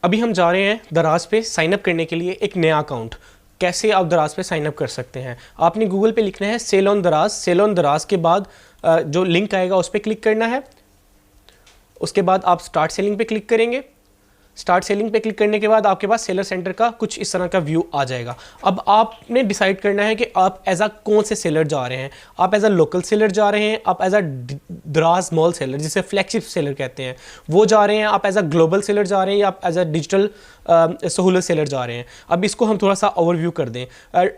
अभी हम जा रहे हैं दराज पे साइन अप करने के लिए एक नया अकाउंट। कैसे आप दराज पे साइन अप कर सकते हैं? आपने गूगल पे लिखना है सेल ऑन दराज। सेल ऑन दराज के बाद जो लिंक आएगा उस पर क्लिक करना है। उसके बाद आप स्टार्ट सेलिंग पे क्लिक करेंगे। स्टार्ट सेलिंग पे क्लिक करने के बाद आपके पास सेलर सेंटर का कुछ इस तरह का व्यू आ जाएगा। अब आपने डिसाइड करना है कि आप एज अ कौन से सेलर जा रहे हैं। आप एज अ लोकल सेलर जा रहे हैं, आप एज अ दराज मॉल सेलर जिसे फ्लैगशिप सेलर कहते हैं वो जा रहे हैं, आप एज अ ग्लोबल सेलर जा रहे हैं, या आप एज अ डिजिटल सहूलत सेलर जा रहे हैं। अब इसको हम थोड़ा सा ओवरव्यू कर दें।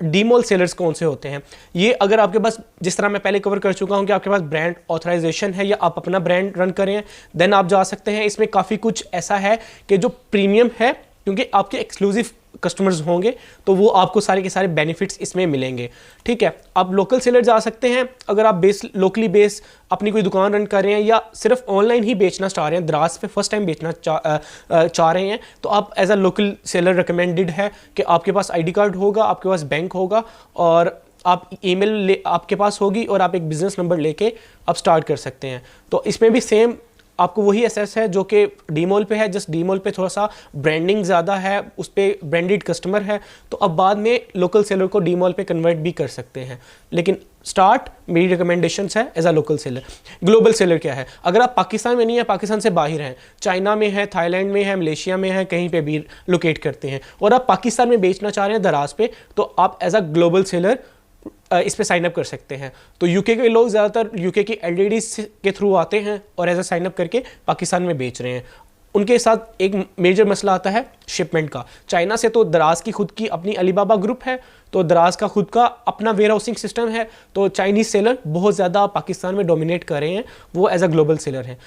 डी मॉल सेलर्स कौन से होते हैं? ये अगर आपके पास, जिस तरह मैं पहले कवर कर चुका हूँ कि आपके पास ब्रांड ऑथराइजेशन है या आप अपना ब्रांड रन करें, देन आप जा सकते हैं। इसमें काफ़ी कुछ ऐसा है कि जो प्रीमियम है, क्योंकि आपके एक्सक्लूसिव कस्टमर्स होंगे तो वो आपको सारे के सारे बेनिफिट्स इसमें मिलेंगे। ठीक है, आप लोकल सेलर जा सकते हैं अगर आप लोकली बेस अपनी कोई दुकान रन कर रहे हैं या सिर्फ ऑनलाइन ही बेचना चाह रहे हैं, दराज पे फर्स्ट टाइम बेचना चाह रहे हैं, तो आप as a local seller recommended है कि आपके पास आईडी कार्ड होगा, आपके पास बैंक होगा और आप ईमेल आपके पास होगी और आप एक बिजनेस नंबर लेके आप स्टार्ट कर सकते हैं। तो इसमें भी सेम आपको वही एसेस है जो कि डी मॉल पे है, जस्ट डी मॉल पे थोड़ा सा ब्रांडिंग ज़्यादा है, उस पर ब्रांडेड कस्टमर है, तो अब बाद में लोकल सेलर को डी मॉल पे कन्वर्ट भी कर सकते हैं। लेकिन स्टार्ट मेरी रिकमेंडेशंस है as a local seller. Global seller क्या है? अगर आप पाकिस्तान में नहीं है, पाकिस्तान से बाहर हैं, चाइना में है, थाईलैंड में है, मलेशिया में है, कहीं पे भी लोकेट करते हैं और आप पाकिस्तान में बेचना चाह रहे हैं दराज पे, तो आप एज अ ग्लोबल सेलर इस पे साइन अप कर सकते हैं। तो यूके के लोग ज़्यादातर यूके की एलडीडी के थ्रू आते हैं और एज अ साइन अप करके पाकिस्तान में बेच रहे हैं। उनके साथ एक मेजर मसला आता है शिपमेंट का। चाइना से तो दराज की खुद की अपनी अलीबाबा ग्रुप है, तो दराज का खुद का अपना वेयर हाउसिंग सिस्टम है, तो चाइनीज़ सेलर बहुत ज़्यादा पाकिस्तान में डोमिनेट कर रहे हैं, वो एज अ ग्लोबल सेलर हैं।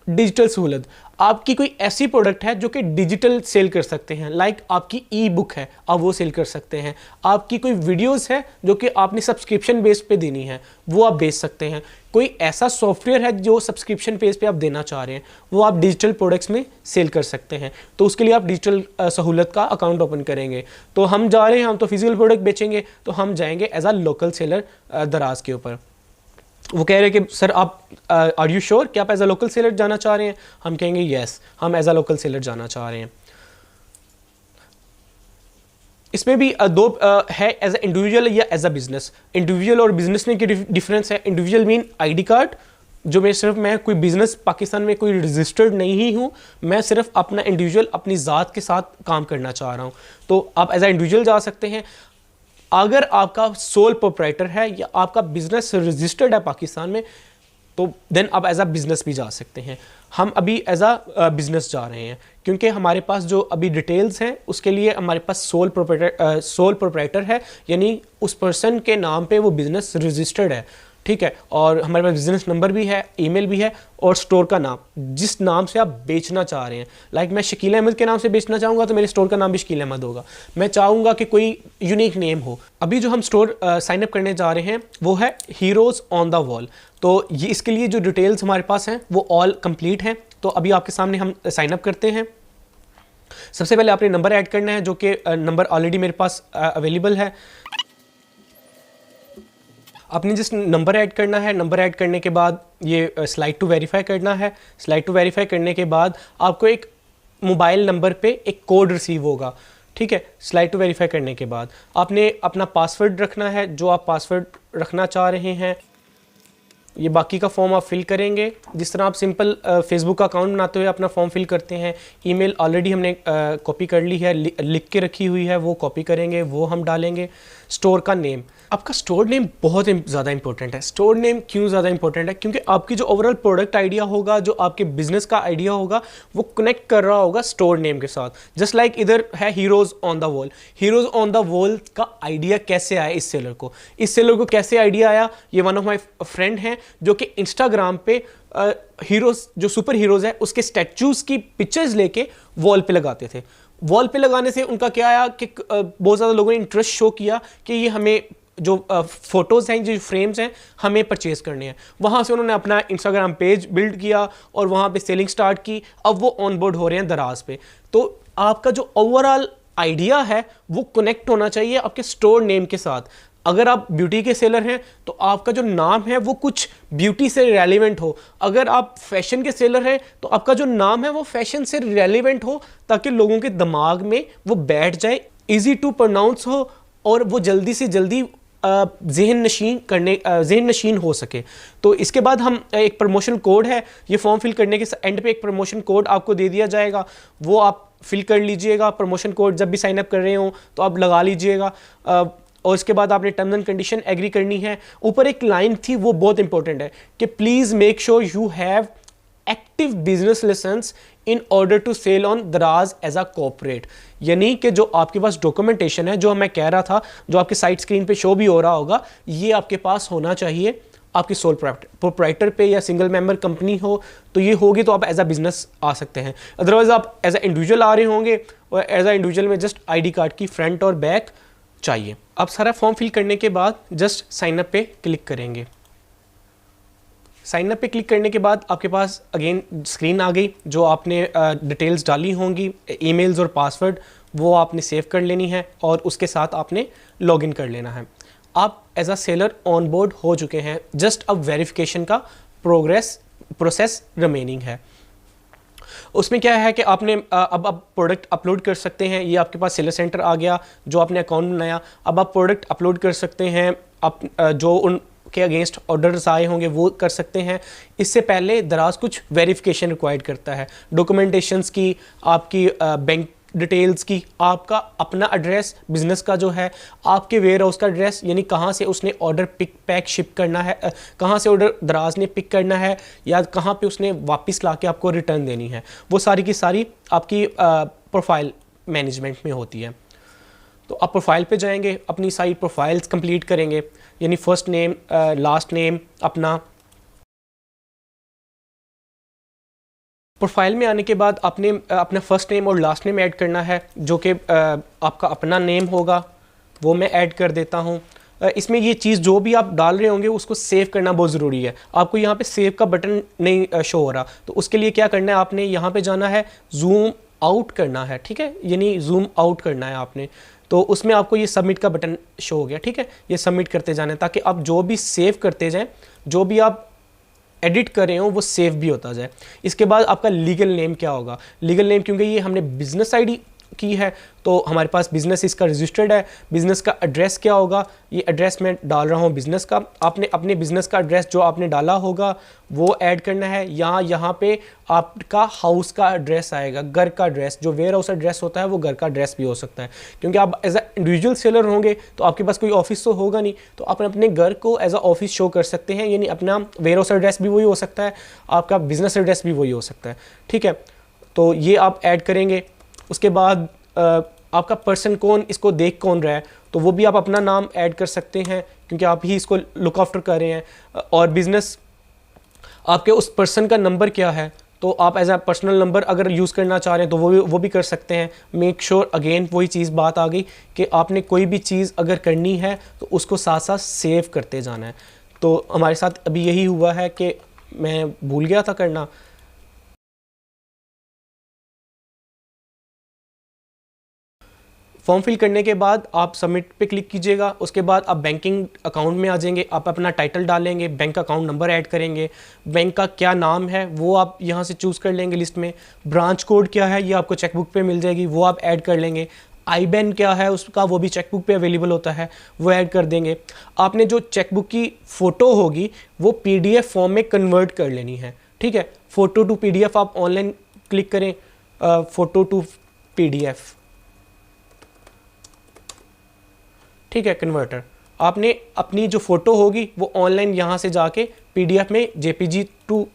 डिजिटल सहूलत, आपकी कोई ऐसी प्रोडक्ट है जो कि डिजिटल सेल कर सकते हैं, लाइक आपकी ई बुक है, आप वो सेल कर सकते हैं। आपकी कोई वीडियोस है जो कि आपने सब्सक्रिप्शन बेस पे देनी है, वो आप बेच सकते हैं। कोई ऐसा सॉफ्टवेयर है जो सब्सक्रिप्शन बेस पे आप देना चाह रहे हैं, वो आप डिजिटल प्रोडक्ट्स में सेल कर सकते हैं। तो उसके लिए आप डिजिटल सहूलत का अकाउंट ओपन करेंगे। तो हम जा रहे हैं, हम तो फिजिकल प्रोडक्ट बेचेंगे, तो हम जाएंगे एज अ लोकल सेलर दराज के ऊपर। वो कह रहे हैं कि सर आप आर यू श्योर कि आप एज अ लोकल सेलर जाना चाह रहे हैं? हम कहेंगे यस, हम एज अ लोकल सेलर जाना चाह रहे हैं। इसमें भी दो है, एज अ इंडिविजुअल या एज अ बिजनेस। इंडिविजुअल और बिजनेस में क्या डिफरेंस है? इंडिविजुअल मीन आईडी कार्ड, जो मैं कोई बिजनेस पाकिस्तान में कोई रजिस्टर्ड नहीं हूँ, मैं सिर्फ अपना इंडिविजुअल अपनी ज़ात के साथ काम करना चाह रहा हूँ, तो आप एज अ इंडिविजुअल जा सकते हैं। अगर आपका सोल प्रोप्राइटर है या आपका बिजनेस रजिस्टर्ड है पाकिस्तान में, तो देन आप एज अ बिजनेस भी जा सकते हैं। हम अभी एज अ बिजनेस जा रहे हैं क्योंकि हमारे पास जो अभी डिटेल्स हैं उसके लिए हमारे पास सोल प्रोप्राइटर है, यानी उस पर्सन के नाम पे वो बिजनेस रजिस्टर्ड है। ठीक है, और हमारे पास बिजनेस नंबर भी है, ईमेल भी है और स्टोर का नाम, जिस नाम से आप बेचना चाह रहे हैं। लाइक मैं शकील अहमद के नाम से बेचना चाहूँगा तो मेरे स्टोर का नाम भी शकील अहमद होगा। मैं चाहूँगा कि कोई यूनिक नेम हो। अभी जो हम स्टोर साइन अप करने जा रहे हैं वो है हीरोज़ ऑन द वॉल। तो ये इसके लिए जो डिटेल्स हमारे पास हैं वो ऑल कंप्लीट हैं। तो अभी आपके सामने हम साइन अप करते हैं। सबसे पहले आपने नंबर ऐड करना है, जो कि नंबर ऑलरेडी मेरे पास अवेलेबल है। आपने जिस नंबर ऐड करना है, नंबर ऐड करने के बाद ये स्लाइड टू वेरीफाई करना है। स्लाइड टू वेरीफाई करने के बाद आपको एक मोबाइल नंबर पे एक कोड रिसीव होगा। ठीक है, स्लाइड टू वेरीफाई करने के बाद आपने अपना पासवर्ड रखना है, जो आप पासवर्ड रखना चाह रहे हैं। ये बाकी का फॉर्म आप फिल करेंगे जिस तरह आप सिंपल फेसबुक का अकाउंट बनाते हुए अपना फॉर्म फिल करते हैं। ईमेल ऑलरेडी हमने कॉपी कर ली है, लिख के रखी हुई है, वो कॉपी करेंगे, वो हम डालेंगे। स्टोर का नेम, आपका स्टोर नेम बहुत ज़्यादा इंपॉर्टेंट है। स्टोर नेम क्यों ज़्यादा इंपॉर्टेंट है? क्योंकि आपकी जो ओवरऑल प्रोडक्ट आइडिया होगा, जो आपके बिजनेस का आइडिया होगा, वो कनेक्ट कर रहा होगा स्टोर नेम के साथ। जस्ट लाइक इधर है heroes on the wall. Heroes on the wall का आइडिया कैसे आया इस सेलर को? इस सेलर को कैसे आइडिया आया? ये वन ऑफ माई फ्रेंड हैं जो कि इंस्टाग्राम पे हीरोज़, जो सुपर हीरोज़ है, उसके स्टैचूज़ की पिक्चर्स लेके वॉल पे लगाते थे। वॉल पे लगाने से उनका क्या आया कि बहुत ज़्यादा लोगों ने इंटरेस्ट शो किया कि ये हमें जो फ़ोटोज़ हैं, जो फ्रेम्स हैं, हमें परचेज़ करने हैं। वहाँ से उन्होंने अपना इंस्टाग्राम पेज बिल्ड किया और वहाँ पे सेलिंग स्टार्ट की। अब वो ऑन बोर्ड हो रहे हैं दराज पे। तो आपका जो ओवरऑल आइडिया है वो कनेक्ट होना चाहिए आपके स्टोर नेम के साथ। अगर आप ब्यूटी के सेलर हैं तो आपका जो नाम है वो कुछ ब्यूटी से रेलिवेंट हो। अगर आप फैशन के सेलर हैं तो आपका जो नाम है वो फैशन से रेलिवेंट हो, ताकि लोगों के दिमाग में वो बैठ जाए, इजी टू प्रोनाउंस हो और वो जल्दी से जल्दी जहन नशीन हो सके। तो इसके बाद हम एक प्रमोशन कोड है, ये फॉर्म फिल करने के एंड पे एक प्रमोशन कोड आपको दे दिया जाएगा, वो आप फिल कर लीजिएगा। प्रमोशन कोड जब भी साइन अप कर रहे हो तो आप लगा लीजिएगा। और इसके बाद आपने टर्म्स एंड कंडीशन एग्री करनी है। ऊपर एक लाइन थी वो बहुत इंपॉर्टेंट है कि please make sure you have active business license in order to sell on Daraz as a corporate. यानी कि जो आपके पास डॉक्यूमेंटेशन है, जो मैं कह रहा था, जो आपके साइट स्क्रीन पे शो भी हो रहा होगा, ये आपके पास होना चाहिए। आपकी सोल प्रोप्राइटर पे या सिंगल मेंबर कंपनी हो तो ये होगी, तो आप एज अ बिजनेस आ सकते हैं। अदरवाइज आप एज अ इंडिविजुअल आ रहे होंगे और एज अ इंडिविजुअल में जस्ट आईडी कार्ड की फ्रंट और बैक चाहिए। अब सारा फॉर्म फिल करने के बाद जस्ट साइन अप पे क्लिक करेंगे। साइन अप पे क्लिक करने के बाद आपके पास अगेन स्क्रीन आ गई, जो आपने डिटेल्स डाली होंगी, ईमेल्स और पासवर्ड, वो आपने सेव कर लेनी है और उसके साथ आपने लॉगिन कर लेना है। आप as a seller on board हो चुके हैं। जस्ट अब वेरिफिकेशन का प्रोसेस रिमेनिंग है। उसमें क्या है कि आपने अब आप प्रोडक्ट अपलोड कर सकते हैं। ये आपके पास सेलर सेंटर आ गया, जो आपने अकाउंट बनाया। अब आप प्रोडक्ट अपलोड कर सकते हैं, आप जो उनके अगेंस्ट ऑर्डर्स आए होंगे वो कर सकते हैं। इससे पहले दराज कुछ वेरिफिकेशन रिक्वायर्ड करता है, डॉक्यूमेंटेशंस की, आपकी बैंक डिटेल्स की, आपका अपना एड्रेस, बिजनेस का जो है, आपके वेयर हाउस का एड्रेस, यानी कहाँ से उसने ऑर्डर पिक पैक शिप करना है, कहाँ से ऑर्डर दराज ने पिक करना है, या कहाँ पे उसने वापस लाके आपको रिटर्न देनी है, वो सारी की सारी आपकी प्रोफाइल मैनेजमेंट में होती है। तो आप प्रोफाइल पे जाएंगे, अपनी सारी प्रोफाइल्स कंप्लीट करेंगे, यानी फर्स्ट नेम, लास्ट नेम अपना। प्रोफाइल में आने के बाद आपने अपना फर्स्ट नेम और लास्ट नेम ऐड करना है, जो कि आपका अपना नेम होगा, वो मैं ऐड कर देता हूँ। इसमें ये चीज़ जो भी आप डाल रहे होंगे उसको सेव करना बहुत ज़रूरी है। आपको यहाँ पे सेव का बटन नहीं शो हो रहा, तो उसके लिए क्या करना है, आपने यहाँ पे जाना है, जूम आउट करना है, ठीक है, यानी जूम आउट करना है आपने। तो उसमें आपको ये सबमिट का बटन शो हो गया, ठीक है, ये सबमिट करते जाना है, ताकि आप जो भी सेव करते जाएँ, जो भी आप एडिट कर रहे हो वो सेव भी होता जाए। इसके बाद आपका लीगल नेम क्या होगा, लीगल नेम, क्योंकि ये हमने बिजनेस आईडी की है तो हमारे पास बिजनेस इसका रजिस्टर्ड है। बिजनेस का एड्रेस क्या होगा, ये एड्रेस मैं डाल रहा हूँ बिजनेस का। आपने अपने बिजनेस का एड्रेस जो आपने डाला होगा वो ऐड करना है। यहाँ पे आपका हाउस का एड्रेस आएगा, घर का एड्रेस, जो वेयर हाउस एड्रेस होता है वो घर का एड्रेस भी हो सकता है, क्योंकि आप एज अ इंडिविजुअल सेलर होंगे तो आपके पास कोई ऑफिस तो होगा नहीं, तो आप अपने घर को एज अ ऑफिस शो कर सकते हैं, यानी अपना वेयर हाउस एड्रेस भी वही हो सकता है, आपका बिजनेस एड्रेस भी वही हो सकता है, ठीक है। तो ये आप ऐड करेंगे। उसके बाद आपका पर्सन कौन, इसको देख कौन रहा है, तो वो भी आप अपना नाम ऐड कर सकते हैं, क्योंकि आप ही इसको लुक आफ्टर कर रहे हैं। और बिजनेस, आपके उस पर्सन का नंबर क्या है, तो आप एज अ पर्सनल नंबर अगर यूज़ करना चाह रहे हैं तो वो भी कर सकते हैं। मेक श्योर अगेन वही चीज़ बात आ गई कि आपने कोई भी चीज़ अगर करनी है तो उसको साथ साथ सेव करते जाना है। तो हमारे साथ अभी यही हुआ है कि मैं भूल गया था करना। फॉर्म फिल करने के बाद आप सबमिट पे क्लिक कीजिएगा। उसके बाद आप बैंकिंग अकाउंट में आ जाएंगे, आप अपना टाइटल डालेंगे, बैंक अकाउंट नंबर ऐड करेंगे, बैंक का क्या नाम है वो आप यहाँ से चूज़ कर लेंगे लिस्ट में। ब्रांच कोड क्या है ये आपको चेकबुक पे मिल जाएगी, वो आप ऐड कर लेंगे। आईबैन क्या है उसका, वो भी चेकबुक पे अवेलेबल होता है, वो ऐड कर देंगे। आपने जो चेकबुक की फ़ोटो होगी वो PDF फॉर्म में कन्वर्ट कर लेनी है, ठीक है। फ़ोटो टू PDF आप ऑनलाइन क्लिक करें, फ़ोटो टू PDF, ठीक है, कन्वर्टर। आपने अपनी जो फ़ोटो होगी वो ऑनलाइन यहाँ से जाके PDF में JPG टू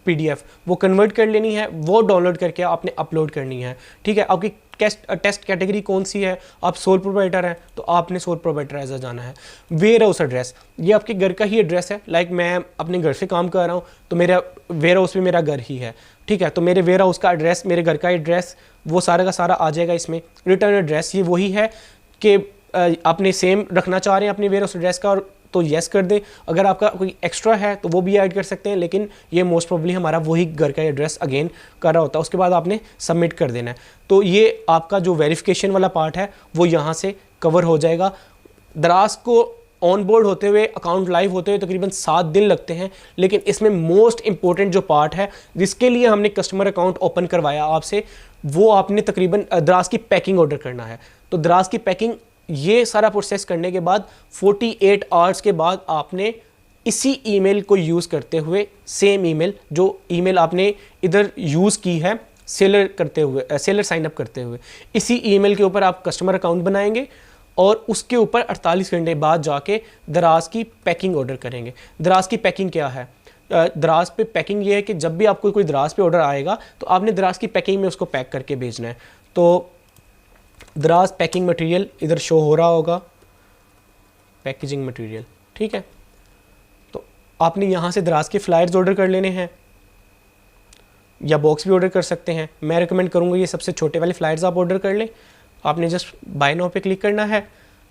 PDF वो कन्वर्ट कर लेनी है, वो डाउनलोड करके आपने अपलोड करनी है, ठीक है। आपकी टेस्ट कैटेगरी कौन सी है, आप सोल प्रोप्राइटर हैं तो आपने सोल प्रोप्राइटर एज जाना है। वेयर हाउस एड्रेस, ये आपके घर का ही एड्रेस है। लाइक मैं अपने घर से काम कर रहा हूँ तो मेरा वेयर हाउस भी मेरा घर ही है, ठीक है। तो मेरे वेयर हाउस का एड्रेस, मेरे घर का एड्रेस, वो सारा का सारा आ जाएगा इसमें। रिटर्न एड्रेस ये वही है कि आपने सेम रखना चाह रहे हैं अपने वेयर हाउस एड्रेस का, और तो येस कर दें। अगर आपका कोई एक्स्ट्रा है तो वो भी ऐड कर सकते हैं, लेकिन ये मोस्ट प्रोबेबली हमारा वही घर का एड्रेस अगेन कर रहा होता है। उसके बाद आपने सबमिट कर देना है। तो ये आपका जो वेरिफिकेशन वाला पार्ट है वो यहाँ से कवर हो जाएगा। दराज को ऑन बोर्ड होते हुए, अकाउंट लाइव होते हुए तकरीबन 7 दिन लगते हैं, लेकिन इसमें मोस्ट इंपॉर्टेंट जो पार्ट है जिसके लिए हमने कस्टमर अकाउंट ओपन करवाया आपसे, वो आपने तकरीबन दराज की पैकिंग ऑर्डर करना है। तो दराज की पैकिंग, ये सारा प्रोसेस करने के बाद 48 आवर्स के बाद आपने इसी ईमेल को यूज़ करते हुए, सेम ईमेल जो ईमेल आपने इधर यूज़ की है सेलर करते हुए, सेलर साइनअप करते हुए, इसी ईमेल के ऊपर आप कस्टमर अकाउंट बनाएंगे और उसके ऊपर 48 घंटे बाद जाके दराज की पैकिंग ऑर्डर करेंगे। दराज की पैकिंग क्या है? दराज पे पैकिंग ये है कि जब भी आपको कोई दराज पे ऑर्डर आएगा तो आपने दराज की पैकिंग में उसको पैक करके भेजना है। तो दराज पैकिंग मटेरियल इधर शो हो रहा होगा, पैकेजिंग मटेरियल, ठीक है। तो आपने यहाँ से दराज के फ्लायर्स ऑर्डर कर लेने हैं या बॉक्स भी ऑर्डर कर सकते हैं। मैं रिकमेंड करूँगा ये सबसे छोटे वाले फ्लायर्स आप ऑर्डर कर लें। आपने जस्ट बाय नाउ पे क्लिक करना है।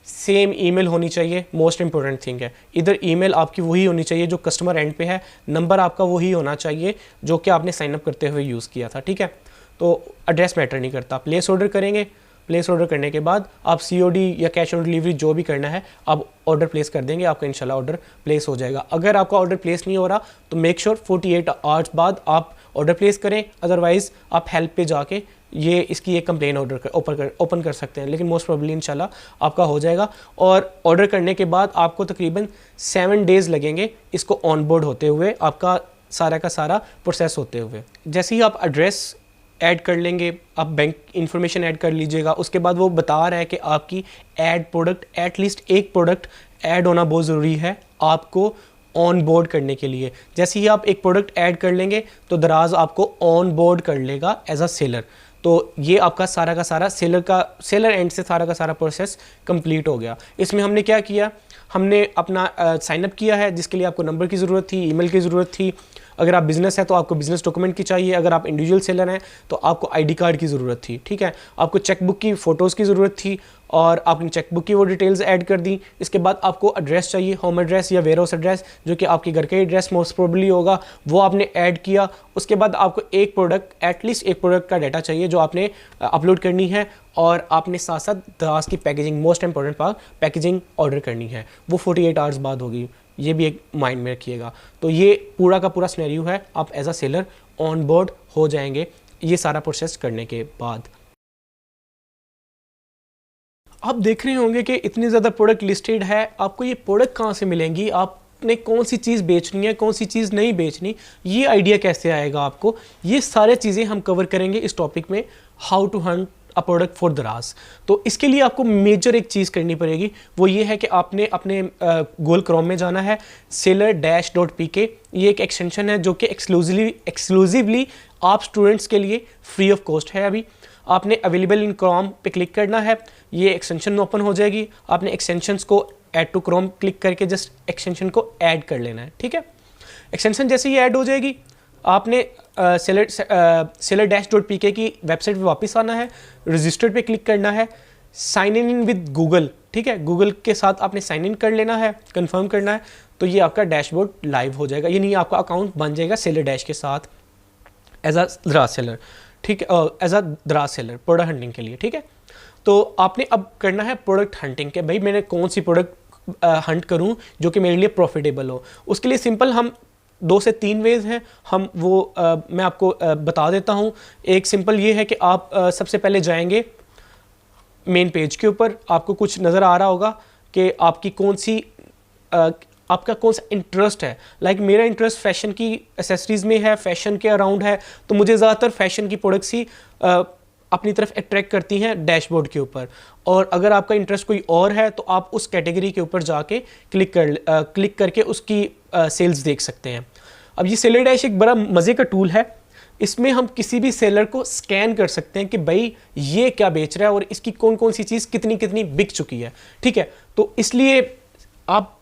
सेम ईमेल होनी चाहिए, मोस्ट इंपॉर्टेंट थिंग है। इधर ईमेल आपकी वही होनी चाहिए जो कस्टमर एंड पे है, नंबर आपका वही होना चाहिए जो कि आपने साइनअप करते हुए यूज़ किया था, ठीक है। तो एड्रेस मैटर नहीं करता। प्लेस ऑर्डर करेंगे, प्लेस ऑर्डर करने के बाद आप COD या कैश ऑन डिलीवरी जो भी करना है आप ऑर्डर प्लेस कर देंगे, आपका इंशाल्लाह ऑर्डर प्लेस हो जाएगा। अगर आपका ऑर्डर प्लेस नहीं हो रहा तो मेक श्योर 48 आवर्स बाद आप ऑर्डर प्लेस करें, अदरवाइज़ आप हेल्प पे जाके ये इसकी एक कंप्लेन ओपन कर सकते हैं, लेकिन मोस्ट प्रोबेबली इंशाल्लाह आपका हो जाएगा। और ऑर्डर करने के बाद आपको तकरीबन 7 डेज़ लगेंगे इसको ऑन बोर्ड होते हुए, आपका सारा का सारा प्रोसेस होते हुए। जैसे ही आप एड्रेस ऐड कर लेंगे, आप बैंक इन्फॉर्मेशन ऐड कर लीजिएगा, उसके बाद वो बता रहा है कि आपकी ऐड प्रोडक्ट, एटलीस्ट एक प्रोडक्ट ऐड होना बहुत ज़रूरी है आपको ऑन बोर्ड करने के लिए। जैसे ही आप एक प्रोडक्ट ऐड कर लेंगे तो दराज आपको ऑन बोर्ड कर लेगा एज अ सेलर। तो ये आपका सारा का सारा सेलर एंड से सारा का सारा प्रोसेस कंप्लीट हो गया। इसमें हमने क्या किया, हमने अपना साइनअप किया है जिसके लिए आपको नंबर की ज़रूरत थी, ईमेल की ज़रूरत थी। अगर आप बिज़नेस है तो आपको बिज़नेस डॉक्यूमेंट की चाहिए, अगर आप इंडिविजुअल सेलर हैं तो आपको ID कार्ड की ज़रूरत थी, ठीक है। आपको चेकबुक की फ़ोटोज़ की ज़रूरत थी और आपने चेकबुक की वो डिटेल्स ऐड कर दी। इसके बाद आपको एड्रेस चाहिए, होम एड्रेस या वेयर हाउस एड्रेस जो कि आपके घर का एड्रेस मोस्ट प्रोबेबली होगा, वो आपने ऐड किया। उसके बाद आपको एक प्रोडक्ट, एटलीस्ट एक प्रोडक्ट का डाटा चाहिए जो आपने अपलोड करनी है, और आपने साथ साथ दराज की packaging, most important part, packaging order करनी है, वो 48 आवर्स बाद होगी। ये भी एक माइंड में रखिएगा। तो ये पूरा का पूरा सिनेरियो है, आप as a seller on board हो जाएंगे ये सारा प्रोसेस करने के बाद। आप देख रहे होंगे कि इतनी ज़्यादा प्रोडक्ट लिस्टेड है, आपको ये प्रोडक्ट कहाँ से मिलेंगी, आपने कौन सी चीज़ बेचनी है, कौन सी चीज़ नहीं बेचनी, ये आइडिया कैसे आएगा आपको, ये सारे चीज़ें हम कवर करेंगे इस टॉपिक में, how to hunt a product for Daraz. तो इसके लिए आपको मेजर एक चीज़ करनी पड़ेगी, वो ये है कि आपने अपने गूगल क्रोम में जाना है। seller-.pk ये एक एक्सटेंशन है जो कि एक्सक्लूसिवली आप स्टूडेंट्स के लिए फ्री ऑफ कॉस्ट है। अभी आपने अवेलेबल इन क्रोम पे क्लिक करना है, ये एक्सटेंशन ओपन हो जाएगी। आपने एक्सटेंशंस को ऐड टू क्रोम क्लिक करके जस्ट एक्सटेंशन को ऐड कर लेना है, ठीक है। एक्सटेंशन जैसे ही ऐड हो जाएगी, आपने seller-.pk की वेबसाइट पे वापस आना है, रजिस्टर्ड पे क्लिक करना है, साइन इन विद गूगल, ठीक है। गूगल के साथ आपने साइन इन कर लेना है, कंफर्म करना है, तो ये आपका डैशबोर्ड लाइव हो जाएगा, यानी आपका अकाउंट बन जाएगा सेलर डैश के साथ एज अ दराज सेलर, ठीक है, एज अ दराज सेलर प्रोडक्ट हंटिंग के लिए, ठीक है। तो आपने अब करना है प्रोडक्ट हंटिंग के, भाई मैंने कौन सी प्रोडक्ट हंट करूं जो कि मेरे लिए प्रॉफिटेबल हो। उसके लिए सिंपल हम 2 से 3 वेज हैं, हम वो मैं आपको बता देता हूं। एक सिंपल ये है कि आप सबसे पहले जाएंगे मेन पेज के ऊपर, आपको कुछ नज़र आ रहा होगा कि आपकी कौन सी आपका कौन सा इंटरेस्ट है। लाइक मेरा इंटरेस्ट फैशन की एसेसरीज़ में है, फैशन के अराउंड है, तो मुझे ज़्यादातर फैशन की प्रोडक्ट्स ही अपनी तरफ अट्रैक्ट करती हैं डैशबोर्ड के ऊपर। और अगर आपका इंटरेस्ट कोई और है तो आप उस कैटेगरी के ऊपर जाके क्लिक करके उसकी सेल्स देख सकते हैं। अब ये सेलर डैश एक बड़ा मज़े का टूल है, इसमें हम किसी भी सेलर को स्कैन कर सकते हैं कि भाई ये क्या बेच रहा है और इसकी कौन कौन सी चीज़ कितनी कितनी बिक चुकी है, ठीक है। तो इसलिए आप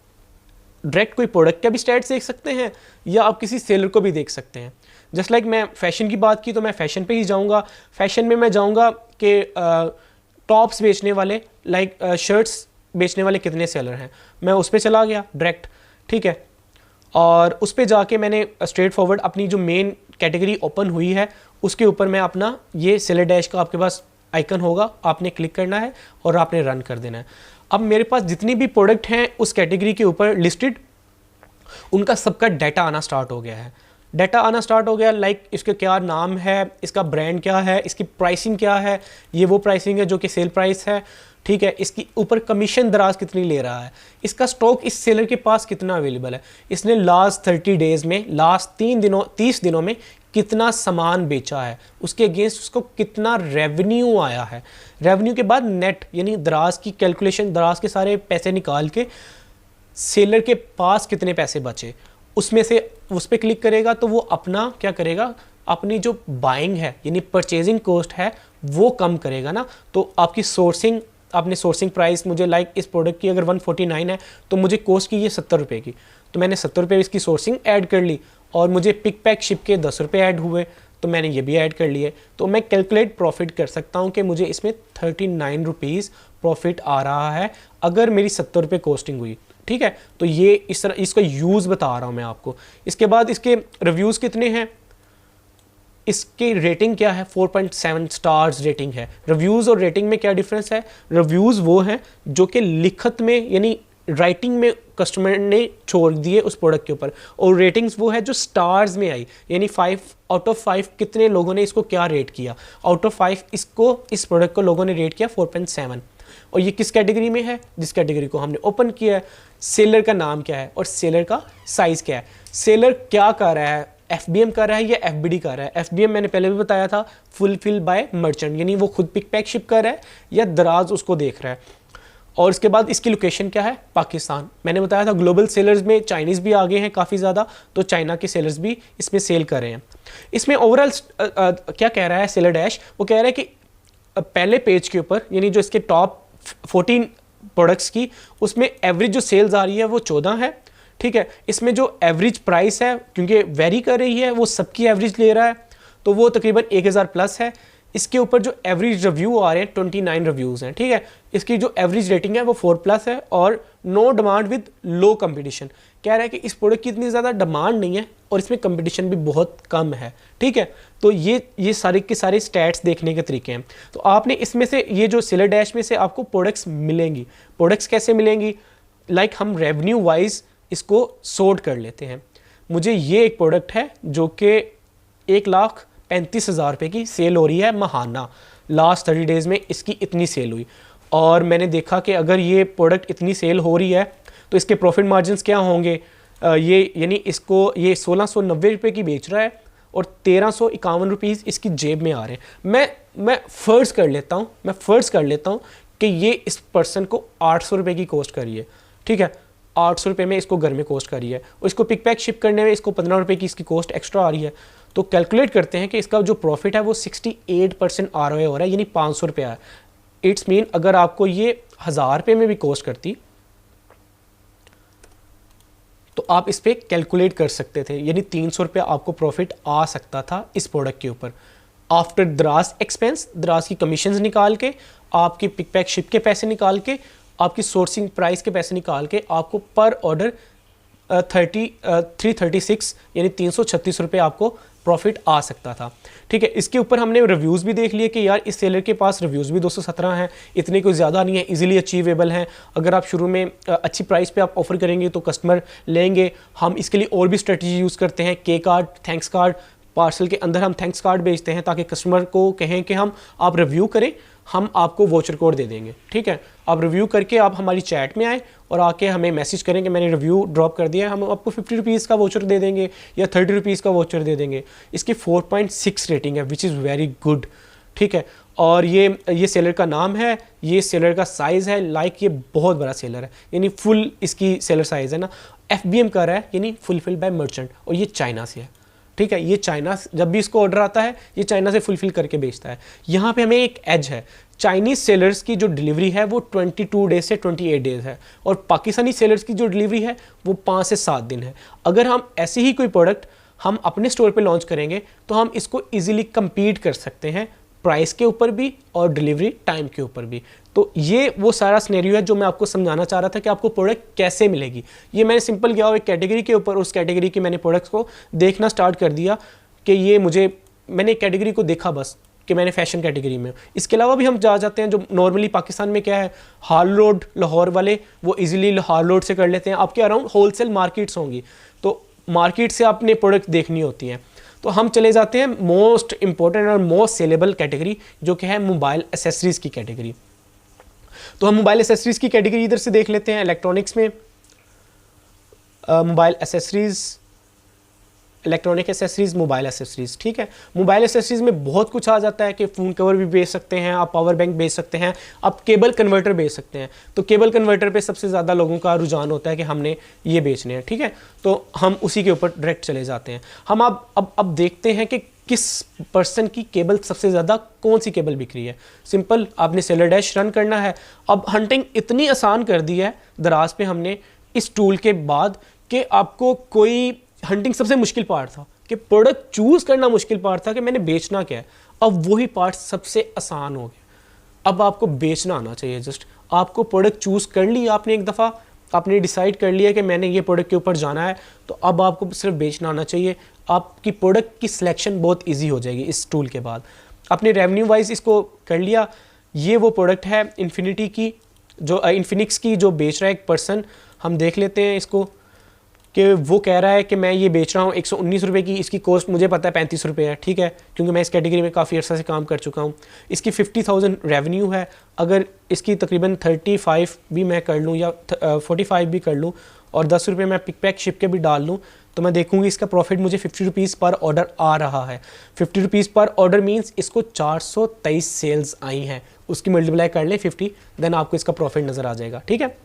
डायरेक्ट कोई प्रोडक्ट का भी स्टैट्स देख सकते हैं या आप किसी सेलर को भी देख सकते हैं। जस्ट लाइक मैं फ़ैशन की बात की तो मैं फ़ैशन पे ही जाऊंगा। फ़ैशन में मैं जाऊंगा कि टॉप्स बेचने वाले, लाइक शर्ट्स बेचने वाले कितने सेलर हैं, मैं उस पर चला गया डायरेक्ट, ठीक है। और उस पर जाके मैंने स्ट्रेट फॉरवर्ड अपनी जो मेन कैटेगरी ओपन हुई है उसके ऊपर मैं अपना ये सेलर डैश का आपके पास आइकन होगा, आपने क्लिक करना है और आपने रन कर देना है। अब मेरे पास जितनी भी प्रोडक्ट हैं उस कैटेगरी के ऊपर लिस्टेड, उनका सबका डाटा आना स्टार्ट हो गया है। डाटा आना स्टार्ट हो गया, लाइक इसका क्या नाम है, इसका ब्रांड क्या है, इसकी प्राइसिंग क्या है, ये वो प्राइसिंग है जो कि सेल प्राइस है, ठीक है। इसकी ऊपर कमीशन दराज कितनी ले रहा है, इसका स्टॉक इस सेलर के पास कितना अवेलेबल है, इसने लास्ट 30 डेज़ में, लास्ट 30 दिनों में कितना सामान बेचा है, उसके अगेंस्ट उसको कितना रेवेन्यू आया है। रेवेन्यू के बाद नेट यानी दराज की कैलकुलेशन, दराज के सारे पैसे निकाल के सेलर के पास कितने पैसे बचे, उसमें से उस पर क्लिक करेगा तो वो अपना क्या करेगा, अपनी जो बाइंग है यानी परचेजिंग कॉस्ट है वो कम करेगा ना। तो आपकी सोर्सिंग, आपने सोर्सिंग प्राइस मुझे लाइक इस प्रोडक्ट की अगर 149 है तो मुझे कॉस्ट की ये 70 रुपये की, तो मैंने 70 रुपये इसकी सोर्सिंग ऐड कर ली और मुझे पिक पैक शिप के 10 रुपये ऐड हुए तो मैंने ये भी ऐड कर लिए। तो मैं कैलकुलेट प्रॉफिट कर सकता हूँ कि मुझे इसमें 39 रुपीज़ प्रॉफिट आ रहा है अगर मेरी 70 रुपये कॉस्टिंग हुई, ठीक है। तो ये इस तरह इसका यूज़ बता रहा हूँ मैं आपको। इसके बाद इसके रिव्यूज़ कितने हैं, इसकी रेटिंग क्या है, 4.7 स्टार्स रेटिंग है। रिव्यूज़ और रेटिंग में क्या डिफरेंस है, रिव्यूज़ वो हैं जो कि लिखत में यानी राइटिंग में कस्टमर ने छोड़ दिए उस प्रोडक्ट के ऊपर, और रेटिंग्स वो है जो स्टार्स में आई यानी 5 आउट ऑफ 5 कितने लोगों ने इसको क्या रेट किया, आउट ऑफ 5 इसको, इस प्रोडक्ट को लोगों ने रेट किया 4.7। और ये किस कैटेगरी में है, जिस कैटेगरी को हमने ओपन किया है। सेलर का नाम क्या है और सेलर का साइज़ क्या है, सेलर क्या कर रहा है, FBM कर रहा है या FBD कर रहा है। FBM मैंने पहले भी बताया था, फुलफिल बाय मर्चेंट, यानी वो खुद पिक पैक शिप कर रहा है या दराज उसको देख रहा है। और इसके बाद इसकी लोकेशन क्या है, पाकिस्तान। मैंने बताया था ग्लोबल सेलर्स में चाइनीज़ भी आगे हैं काफ़ी ज़्यादा, तो चाइना के सेलर्स भी इसमें सेल कर रहे हैं। इसमें ओवरऑल क्या कह रहा है सेलर डैश, वो कह रहा है कि पहले पेज के ऊपर यानी जो इसके टॉप 14 प्रोडक्ट्स की, उसमें एवरेज जो सेल्स आ रही है वो 14 है, ठीक है। इसमें जो एवरेज प्राइस है क्योंकि वेरी कर रही है, वो सबकी एवरेज ले रहा है तो वो तकरीबन 1000 प्लस है। इसके ऊपर जो एवरेज रिव्यू आ रहे हैं 29 रिव्यूज़ हैं, ठीक है। इसकी जो एवरेज रेटिंग है वो 4 प्लस है और no demand with low competition. कह रहा है कि इस प्रोडक्ट की इतनी ज़्यादा डिमांड नहीं है और इसमें कंपटीशन भी बहुत कम है, ठीक है। तो ये सारे के सारे स्टैट्स देखने के तरीके हैं। तो आपने इसमें से ये जो सेलर डैश में से आपको प्रोडक्ट्स मिलेंगी। प्रोडक्ट्स कैसे मिलेंगी, लाइक हम रेवेन्यू वाइज इसको सोर्ट कर लेते हैं। मुझे ये एक प्रोडक्ट है जो कि 1,35,000 रुपये की सेल हो रही है महाना, लास्ट 30 डेज़ में इसकी इतनी सेल हुई। और मैंने देखा कि अगर ये प्रोडक्ट इतनी सेल हो रही है तो इसके प्रॉफिट मार्जिन्स क्या होंगे। ये यानी इसको ये 1690 रुपये की बेच रहा है और 1351 रुपीज़ इसकी जेब में आ रहे हैं। मैं फ़र्ज़ कर लेता हूँ कि ये इस पर्सन को 800 रुपये की कॉस्ट करी है, ठीक है। 800 रुपये में इसको घर में कॉस्ट करी है और इसको पिक पैक शिप करने में इसको 15 रुपये की इसकी कॉस्ट एक्स्ट्रा आ रही है। तो कैलकुलेट करते हैं कि इसका जो प्रॉफिट है वो 68% ROI हो रहा है, यानी 500 रुपया है। इट्स मीन अगर आपको ये 1000 रुपये में भी कॉस्ट करती तो आप इस पर कैलकुलेट कर सकते थे, यानी 300 रुपया आपको प्रॉफिट आ सकता था इस प्रोडक्ट के ऊपर। आफ्टर दराज एक्सपेंस, दराज की कमीशंस निकाल के, आपकी पिक पैक शिप के पैसे निकाल के, आपकी सोर्सिंग प्राइस के पैसे निकाल के, आपको पर ऑर्डर 336 यानी 336 रुपये आपको प्रॉफिट आ सकता था, ठीक है। इसके ऊपर हमने रिव्यूज़ भी देख लिए कि यार इस सेलर के पास रिव्यूज़ भी 217 हैं, इतने कोई ज़्यादा नहीं है, इजीली अचीवेबल हैं। अगर आप शुरू में अच्छी प्राइस पे आप ऑफ़र करेंगे तो कस्टमर लेंगे। हम इसके लिए और भी स्ट्रेटजी यूज़ करते हैं, के कार्ड, थैंक्स कार्ड, पार्सल के अंदर हम थैंक्स कार्ड भेजते हैं ताकि कस्टमर को कहें कि आप रिव्यू करें, हम आपको वोचर कोड दे देंगे, ठीक है। आप रिव्यू करके आप हमारी चैट में आए और आके हमें मैसेज करें कि मैंने रिव्यू ड्रॉप कर दिया है, हम आपको 50 रुपीज़ का वोचर दे देंगे या 30 रुपीज़ का वोचर दे देंगे। इसकी 4.6 रेटिंग है विच इज़ वेरी गुड, ठीक है। और ये सेलर का नाम है, ये सेलर का साइज़ है, लाइक ये बहुत बड़ा सेलर है, यानी फुल इसकी सेलर साइज़ है ना। FBM कर रहा है यानी फुलफिल बाय मर्चेंट, और ये चाइना से है, ठीक है। ये चाइना, जब भी इसको ऑर्डर आता है ये चाइना से फुलफिल करके बेचता है। यहाँ पे हमें एक एज है, चाइनीज़ सेलर्स की जो डिलीवरी है वो 22 डेज से 28 डेज़ है और पाकिस्तानी सेलर्स की जो डिलीवरी है वो 5 से 7 दिन है। अगर हम ऐसे ही कोई प्रोडक्ट हम अपने स्टोर पे लॉन्च करेंगे तो हम इसको इजीली compete कर सकते हैं प्राइस के ऊपर भी और डिलीवरी टाइम के ऊपर भी। तो ये वो सारा सिनेरियो है जो मैं आपको समझाना चाह रहा था कि आपको प्रोडक्ट कैसे मिलेगी। ये मैंने सिंपल गया हुआ एक कैटेगरी के ऊपर, उस कैटेगरी की मैंने प्रोडक्ट्स को देखना स्टार्ट कर दिया कि ये मैंने कैटेगरी को देखा बस कि मैंने फैशन कैटेगरी में। इसके अलावा भी हम जा जाते हैं, जो नॉर्मली पाकिस्तान में क्या है, हाल रोड लाहौर वाले वो इजीली हाल रोड से कर लेते हैं। आपके अराउंड होलसेल मार्केट्स होंगी, तो मार्केट से आपने प्रोडक्ट देखनी होती हैं। तो हम चले जाते हैं मोस्ट इंपॉर्टेंट और मोस्ट सेलेबल कैटेगरी, जो कि है मोबाइल एसेसरीज़ की कैटेगरी। तो हम मोबाइल एसेसरीज़ की कैटेगरी इधर से देख लेते हैं। इलेक्ट्रॉनिक्स में mobile accessories, electronic accessories, mobile accessories, ठीक है। मोबाइल एसेसरीज़ में बहुत कुछ आ जाता है कि फ़ोन कवर भी बेच सकते हैं आप, पावर बैंक बेच सकते हैं आप, केबल कन्वर्टर बेच सकते हैं। तो केबल कन्वर्टर पे सबसे ज़्यादा लोगों का रुझान होता है कि हमने ये बेचने हैं, ठीक है। तो हम उसी के ऊपर डायरेक्ट चले जाते हैं। हम अब देखते हैं कि किस पर्सन की केबल सबसे ज़्यादा, कौन सी केबल बिक रही है। सिंपल, आपने सेलर डैश रन करना है। अब हंटिंग इतनी आसान कर दी है दराज पे हमने इस टूल के बाद कि आपको कोई हंटिंग सबसे मुश्किल पार्ट था कि प्रोडक्ट चूज़ करना मुश्किल पार्ट था कि मैंने बेचना क्या है, अब वही पार्ट सबसे आसान हो गया। अब आपको बेचना आना चाहिए। जस्ट आपको प्रोडक्ट चूज़ कर लिया आपने, एक दफ़ा आपने डिसाइड कर लिया कि मैंने ये प्रोडक्ट के ऊपर जाना है, तो अब आपको सिर्फ बेचना आना चाहिए। आपकी प्रोडक्ट की सिलेक्शन बहुत ईजी हो जाएगी इस टूल के बाद। आपने रेवेन्यू वाइज इसको कर लिया। ये वो प्रोडक्ट है इन्फिनिटी की, जो इन्फिनिक्स की, जो बेच रहा है एक पर्सन। हम देख लेते हैं इसको कि वो कह रहा है कि मैं ये बेच रहा हूँ 119 रुपये की। इसकी कॉस्ट मुझे पता है 35 रुपये है, ठीक है, क्योंकि मैं इस कैटेगरी में काफ़ी अर्सा से काम कर चुका हूँ। इसकी 50,000 रेवेन्यू है। अगर इसकी तकरीबन 35 भी मैं कर लूँ या 45 भी कर लूँ और 10 रुपये मैं पिक पैक शिप के भी डाल लूँ, तो मैं देखूँगी इसका प्रॉफिट मुझे 50 रुपीज़ पर ऑर्डर आ रहा है। 50 रुपीज़ पर ऑर्डर मीन्स इसको 423 सेल्स आई हैं, उसकी मल्टीप्लाई कर लें 50, देन आपको इसका प्रॉफिट नज़र आ जाएगा, ठीक है।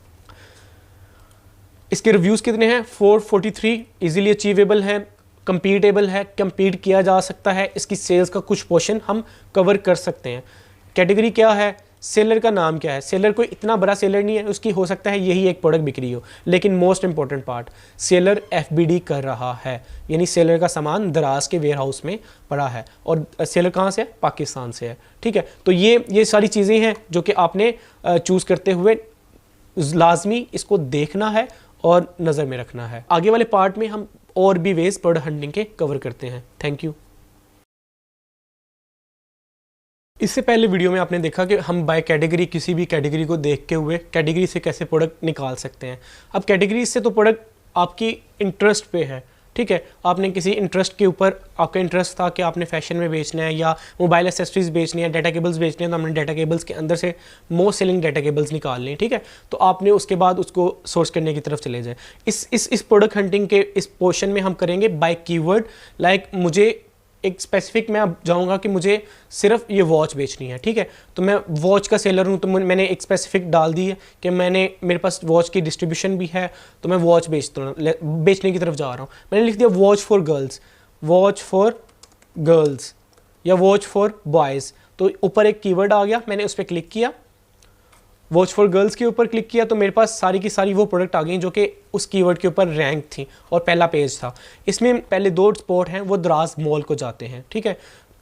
इसके रिव्यूज़ कितने हैं? 443, इजीली अचीवेबल है, कंपीटेबल है, कंपीट किया जा सकता है। इसकी सेल्स का कुछ पोर्शन हम कवर कर सकते हैं। कैटेगरी क्या है? सेलर का नाम क्या है? सेलर कोई इतना बड़ा सेलर नहीं है, उसकी हो सकता है यही एक प्रोडक्ट बिक रही हो, लेकिन most important part, seller FBD कर रहा है, यानी सेलर का सामान दराज के वेयर हाउस में पड़ा है। और सेलर कहाँ से है? पाकिस्तान से है, ठीक है। तो ये सारी चीज़ें हैं जो कि आपने चूज़ करते हुए लाजमी इसको देखना है और नज़र में रखना है। आगे वाले पार्ट में हम और भी वेज प्रोडक्ट हंटिंग के कवर करते हैं। Thank you. इससे पहले वीडियो में आपने देखा कि हम बाय कैटेगरी किसी भी कैटेगरी को देखते हुए कैटेगरी से कैसे प्रोडक्ट निकाल सकते हैं। अब कैटेगरी से तो प्रोडक्ट आपकी इंटरेस्ट पे है, ठीक है। आपने किसी इंटरेस्ट के ऊपर, आपका इंटरेस्ट था कि आपने फैशन में बेचना है या मोबाइल एसेसरीज बेचनी है, डाटा केबल्स बेचने हैं, तो हमने डाटा केबल्स के अंदर से मोस्ट सेलिंग डाटा केबल्स निकाल लें, ठीक है। तो आपने उसके बाद उसको सोर्स करने की तरफ चले जाए। इस प्रोडक्ट हंटिंग के इस पोर्शन में हम करेंगे बाय कीवर्ड। लाइक मुझे एक स्पेसिफिक, मैं अब जाऊँगा कि मुझे सिर्फ ये वॉच बेचनी है, ठीक है। तो मैं वॉच का सेलर हूँ, तो मैंने एक स्पेसिफिक डाल दी है कि मेरे पास वॉच की डिस्ट्रीब्यूशन भी है, तो मैं वॉच बेचने की तरफ जा रहा हूँ। मैंने लिख दिया वॉच फॉर गर्ल्स या वॉच फॉर बॉयज़। तो ऊपर एक कीवर्ड आ गया, मैंने उस पर क्लिक किया, वॉच फॉर गर्ल्स के ऊपर क्लिक किया, तो मेरे पास सारी की सारी वो प्रोडक्ट आ गई जो कि उस कीवर्ड के ऊपर रैंक थी और पहला पेज था। इसमें पहले 2 स्पॉट हैं वो दराज मॉल को जाते हैं, ठीक है।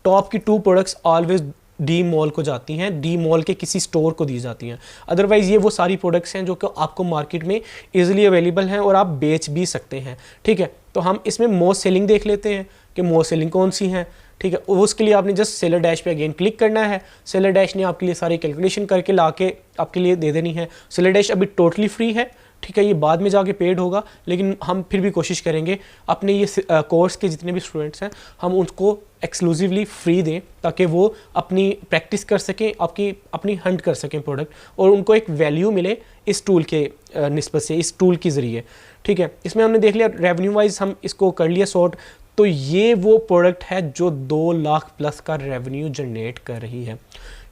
टॉप की 2 प्रोडक्ट्स ऑलवेज डी मॉल को जाती हैं, डी मॉल के किसी स्टोर को दी जाती हैं। अदरवाइज़ ये वो सारी प्रोडक्ट्स हैं जो कि आपको मार्केट में ईजिली अवेलेबल हैं और आप बेच भी सकते हैं, ठीक है। तो हम इसमें मोस्ट सेलिंग देख लेते हैं कि मोस्ट सेलिंग कौन सी हैं, ठीक है। उसके लिए आपने जस्ट सेलर डैश पे अगेन क्लिक करना है। सेलर डैश ने आपके लिए सारी कैलकुलेशन करके लाके आपके लिए दे देनी है। सेलर डैश अभी टोटली फ्री है, ठीक है, ये बाद में जाके पेड होगा, लेकिन हम फिर भी कोशिश करेंगे अपने ये कोर्स के जितने भी स्टूडेंट्स हैं हम उनको एक्सक्लूसिवली फ्री दें, ताकि वो अपनी प्रैक्टिस कर सकें, अपनी हंट कर सकें प्रोडक्ट, और उनको एक वैल्यू मिले इस टूल के निस्बत से, इस टूल के ज़रिए, ठीक है। इसमें हमने देख लिया रेवेन्यू वाइज हम इसको कर लिया सॉर्ट। तो ये वो प्रोडक्ट है जो 2 लाख प्लस का रेवेन्यू जनरेट कर रही है।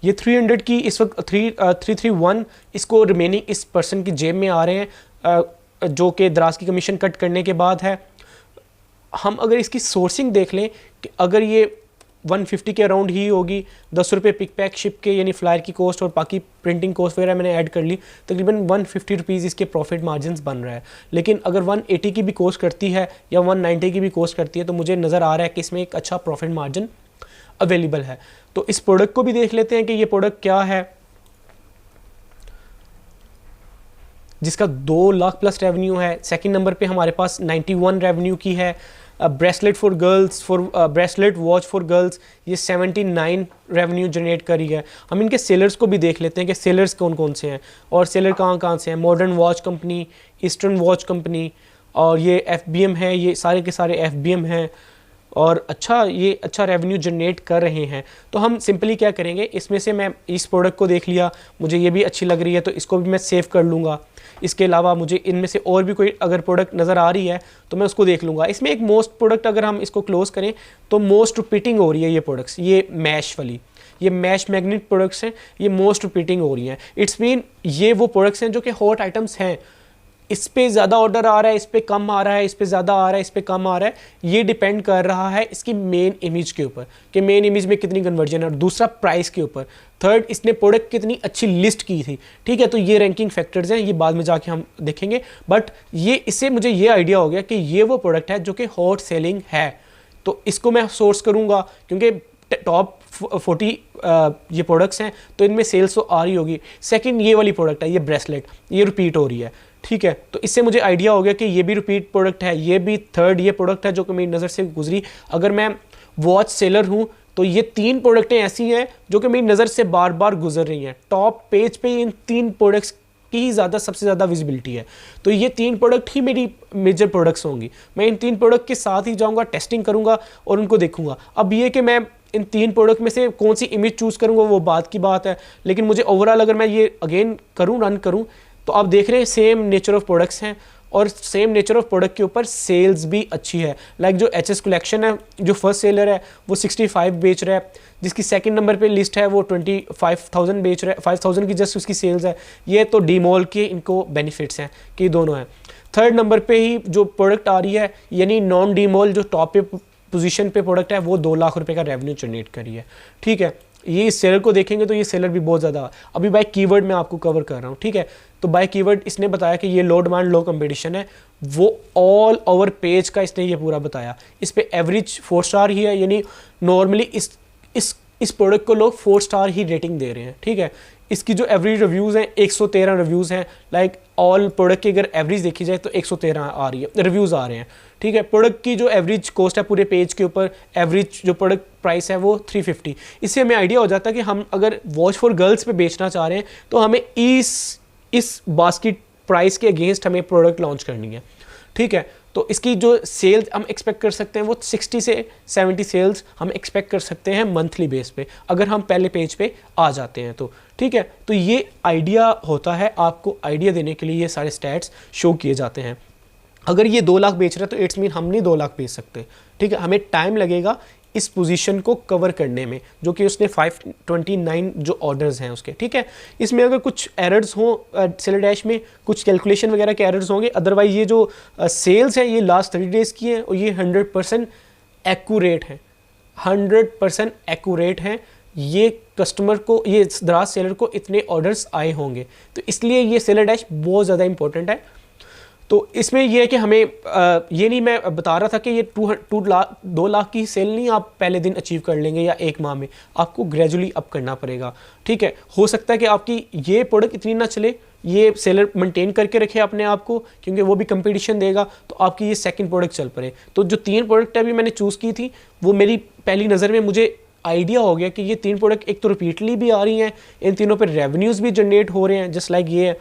ये 300 की इस वक्त 331 इसको रिमेनिंग इस पर्सन की जेब में आ रहे हैं, जो कि दराज की कमीशन कट करने के बाद है। हम अगर इसकी सोर्सिंग देख लें कि अगर ये 150 के अराउंड ही होगी, 10 रुपये पिक पैक शिप के यानी फ्लायर की कॉस्ट और बाकी प्रिंटिंग कॉस्ट वगैरह मैंने ऐड कर ली, तकरीबन 150 रुपीज़ इसके प्रॉफिट मार्जिन बन रहा है। लेकिन अगर 180 की भी कॉस्ट करती है या 190 की भी कॉस्ट करती है, तो मुझे नज़र आ रहा है कि इसमें एक अच्छा प्रॉफिट मार्जिन अवेलेबल है। तो इस प्रोडक्ट को भी देख लेते हैं कि ये प्रोडक्ट क्या है। जिसका 2 लाख प्लस रेवेन्यू है। सेकंड नंबर पे हमारे पास 91 रेवेन्यू की है। Bracelet for girls, bracelet watch for girls, ये 79 रेवेन्यू जनरेट करी है। हम इनके सेलर्स को भी देख लेते हैं कि सेलर्स कौन कौन से हैं और सेलर कहाँ कहाँ से हैं। Modern watch company, eastern watch company, और ये FBM है, ये सारे के सारे FBM हैं और ये अच्छा रेवेन्यू जनरेट कर रहे हैं। तो हम सिंपली क्या करेंगे, इसमें से मैं इस प्रोडक्ट को देख लिया, मुझे ये भी अच्छी लग रही है तो इसको भी मैं सेव कर लूँगा। इसके अलावा मुझे इनमें से और भी कोई अगर प्रोडक्ट नज़र आ रही है तो मैं उसको देख लूँगा। इसमें एक मोस्ट प्रोडक्ट अगर हम इसको क्लोज करें तो मोस्ट रिपीटिंग हो रही है ये प्रोडक्ट्स, ये मैश वाली, ये मैश मैग्नेट प्रोडक्ट्स हैं, ये मोस्ट रिपीटिंग हो रही हैं। इट्स मीन ये वो प्रोडक्ट्स हैं जो कि हॉट आइटम्स हैं। इस पे ज़्यादा ऑर्डर आ रहा है, इस पे कम आ रहा है, इस पे ज़्यादा आ रहा है, इस पे कम आ रहा है। ये डिपेंड कर रहा है इसकी मेन इमेज के ऊपर कि मेन इमेज में कितनी कन्वर्जन है, और दूसरा प्राइस के ऊपर। थर्ड, इसने प्रोडक्ट कितनी अच्छी लिस्ट की थी। ठीक है, तो ये रैंकिंग फैक्टर्स हैं, ये बाद में जाके हम देखेंगे। बट ये इससे मुझे ये आइडिया हो गया कि ये वो प्रोडक्ट है जो कि हॉट सेलिंग है, तो इसको मैं सोर्स करूँगा क्योंकि टॉप 40 ये प्रोडक्ट्स हैं तो इनमें सेल्स तो आ रही होगी। सेकंड, ये वाली प्रोडक्ट है, ये ब्रेसलेट, ये रिपीट हो रही है। ठीक है, तो इससे मुझे आइडिया हो गया कि ये भी रिपीट प्रोडक्ट है, ये भी थर्ड ये प्रोडक्ट है जो कि मेरी नज़र से गुजरी। अगर मैं वॉच सेलर हूँ तो ये 3 प्रोडक्टें ऐसी हैं जो कि मेरी नज़र से बार बार गुजर रही हैं। टॉप पेज पे इन 3 प्रोडक्ट्स की सबसे ज़्यादा विजिबिलिटी है, तो ये 3 प्रोडक्ट ही मेरी मेजर प्रोडक्ट्स होंगी। मैं इन 3 प्रोडक्ट के साथ ही जाऊँगा, टेस्टिंग करूँगा और उनको देखूँगा। अब ये कि मैं इन 3 प्रोडक्ट में से कौन सी इमेज चूज़ करूँगा वो बात की बात है, लेकिन मुझे ओवरऑल अगर मैं ये अगेन करूँ, रन करूँ, तो आप देख रहे हैं सेम नेचर ऑफ प्रोडक्ट्स हैं और सेम नेचर ऑफ प्रोडक्ट के ऊपर सेल्स भी अच्छी है। लाइक जो HS कलेक्शन है, जो फर्स्ट सेलर है वो 65 बेच रहा है, जिसकी सेकंड नंबर पे लिस्ट है वो 25,000 बेच रहा है, 5,000 की जस्ट उसकी सेल्स है। ये तो डी मॉल के इनको बेनिफिट्स हैं कि दोनों हैं। थर्ड नंबर पे ही जो प्रोडक्ट आ रही है, यानी नॉन डी मॉल जो टॉप पे पोजीशन पे प्रोडक्ट है, वो 2 लाख रुपए का रेवेन्यू जनरेट करी है। ठीक है, ये इस सेलर को देखेंगे तो ये सेलर भी बहुत ज़्यादा, अभी बाय कीवर्ड मैं आपको कवर कर रहा हूँ। ठीक है, तो बाय कीवर्ड इसने बताया कि ये लो डिमांड लो कंपटीशन है, वो ऑल ओवर पेज का इसने ये पूरा बताया। इस पे एवरेज 4 स्टार ही है, यानी नॉर्मली इस प्रोडक्ट को लोग 4 स्टार ही रेटिंग दे रहे हैं। ठीक है, इसकी जो एवरेज रिव्यूज़ हैं 113 रिव्यूज़ हैं। लाइक ऑल प्रोडक्ट की अगर एवरेज देखी जाए तो 113 आ रही है, रिव्यूज़ आ रहे हैं। ठीक है, प्रोडक्ट की जो एवरेज कॉस्ट है पूरे पेज के ऊपर, एवरेज जो प्रोडक्ट प्राइस है वो 350। इससे हमें आइडिया हो जाता है कि हम अगर वॉच फॉर गर्ल्स पे बेचना चाह रहे हैं तो हमें इस बास्केट प्राइस के अगेंस्ट हमें प्रोडक्ट लॉन्च करनी है। ठीक है, तो इसकी जो सेल्स हम एक्सपेक्ट कर सकते हैं वो 60 से 70 सेल्स हम एक्सपेक्ट कर सकते हैं मंथली बेस पे, अगर हम पहले पेज पे आ जाते हैं तो। ठीक है, तो ये आइडिया होता है, आपको आइडिया देने के लिए ये सारे स्टैट्स शो किए जाते हैं। अगर ये 2 लाख बेच रहा है तो इट्स मीन हम नहीं 2 लाख बेच सकते। ठीक है, हमें टाइम लगेगा इस पोजीशन को कवर करने में, जो कि उसने 529 जो ऑर्डर्स हैं उसके। ठीक है, इसमें अगर कुछ एरर्स हों सेलर डैश में, कुछ कैलकुलेशन वगैरह के एरर्स होंगे, अदरवाइज ये जो सेल्स हैं ये लास्ट 30 डेज़ की हैं और ये 100% एक्यूरेट हैं, 100% एक्यूरेट हैं। ये कस्टमर को, ये दराज सेलर को इतने ऑर्डर्स आए होंगे, तो इसलिए ये सेलर डैश बहुत ज़्यादा इंपॉर्टेंट है। तो इसमें यह है कि हमें ये नहीं, मैं बता रहा था कि ये 2 लाख की सेल नहीं आप पहले दिन अचीव कर लेंगे या 1 माह में, आपको ग्रेजुअली अप करना पड़ेगा। ठीक है, हो सकता है कि आपकी ये प्रोडक्ट इतनी ना चले, ये सेलर मेंटेन करके रखे अपने आप को, क्योंकि वो भी कंपटीशन देगा, तो आपकी ये सेकंड प्रोडक्ट चल पड़े। तो जो 3 प्रोडक्ट अभी मैंने चूज़ की थी वो मेरी पहली नज़र में मुझे आइडिया हो गया कि ये 3 प्रोडक्ट एक तो रिपीटली भी आ रही हैं, इन तीनों पर रेवेन्यूज़ भी जनरेट हो रहे हैं, जस्ट लाइक ये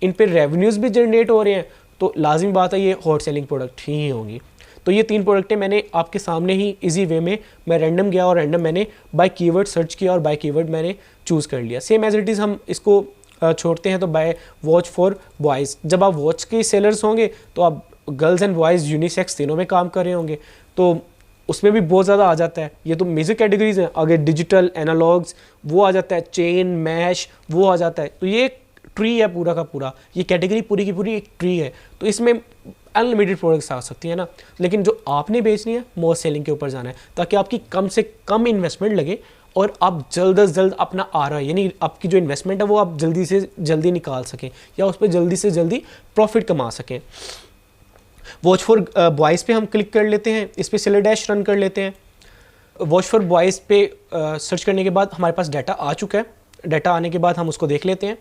इन पर रेवेन्यूज़ भी जनरेट हो रहे हैं, तो लाजिमी बात है ये हॉट सेलिंग प्रोडक्ट ही होंगी। तो ये 3 प्रोडक्टें मैंने आपके सामने ही इजी वे में, मैं रैंडम गया और रैंडम मैंने बाय कीवर्ड सर्च किया और बाय कीवर्ड मैंने चूज़ कर लिया। सेम एज इट इज़ हम इसको छोड़ते हैं तो बाय वॉच फॉर बॉयज़। जब आप वॉच के सेलर्स होंगे तो आप गर्ल्स एंड बॉयज़ यूनिसेक्स तीनों में काम कर रहे होंगे, तो उसमें भी बहुत ज़्यादा आ जाता है। ये तो मेजर कैटेगरीज हैं, आगे डिजिटल एनालॉग्स वो आ जाता है, चेन मैश वो आ जाता है। तो ये ट्री है पूरा का पूरा, ये कैटेगरी पूरी की पूरी एक ट्री है, तो इसमें अनलिमिटेड प्रोडक्ट्स आ सकती है ना। लेकिन जो आपने बेचनी है मोस्ट सेलिंग के ऊपर जाना है, ताकि आपकी कम से कम इन्वेस्टमेंट लगे और आप जल्द से जल्द अपना ROI, यानी आपकी जो इन्वेस्टमेंट है वो आप जल्दी से जल्दी निकाल सकें या उस पर जल्दी से जल्दी प्रॉफिट कमा सकें। वॉच फॉर बॉयज़ पे हम क्लिक कर लेते हैं, इस पर सेलर डैश रन कर लेते हैं। वॉच फॉर बॉयज़ पे सर्च करने के बाद हमारे पास डाटा आ चुका है। डाटा आने के बाद हम उसको देख लेते हैं।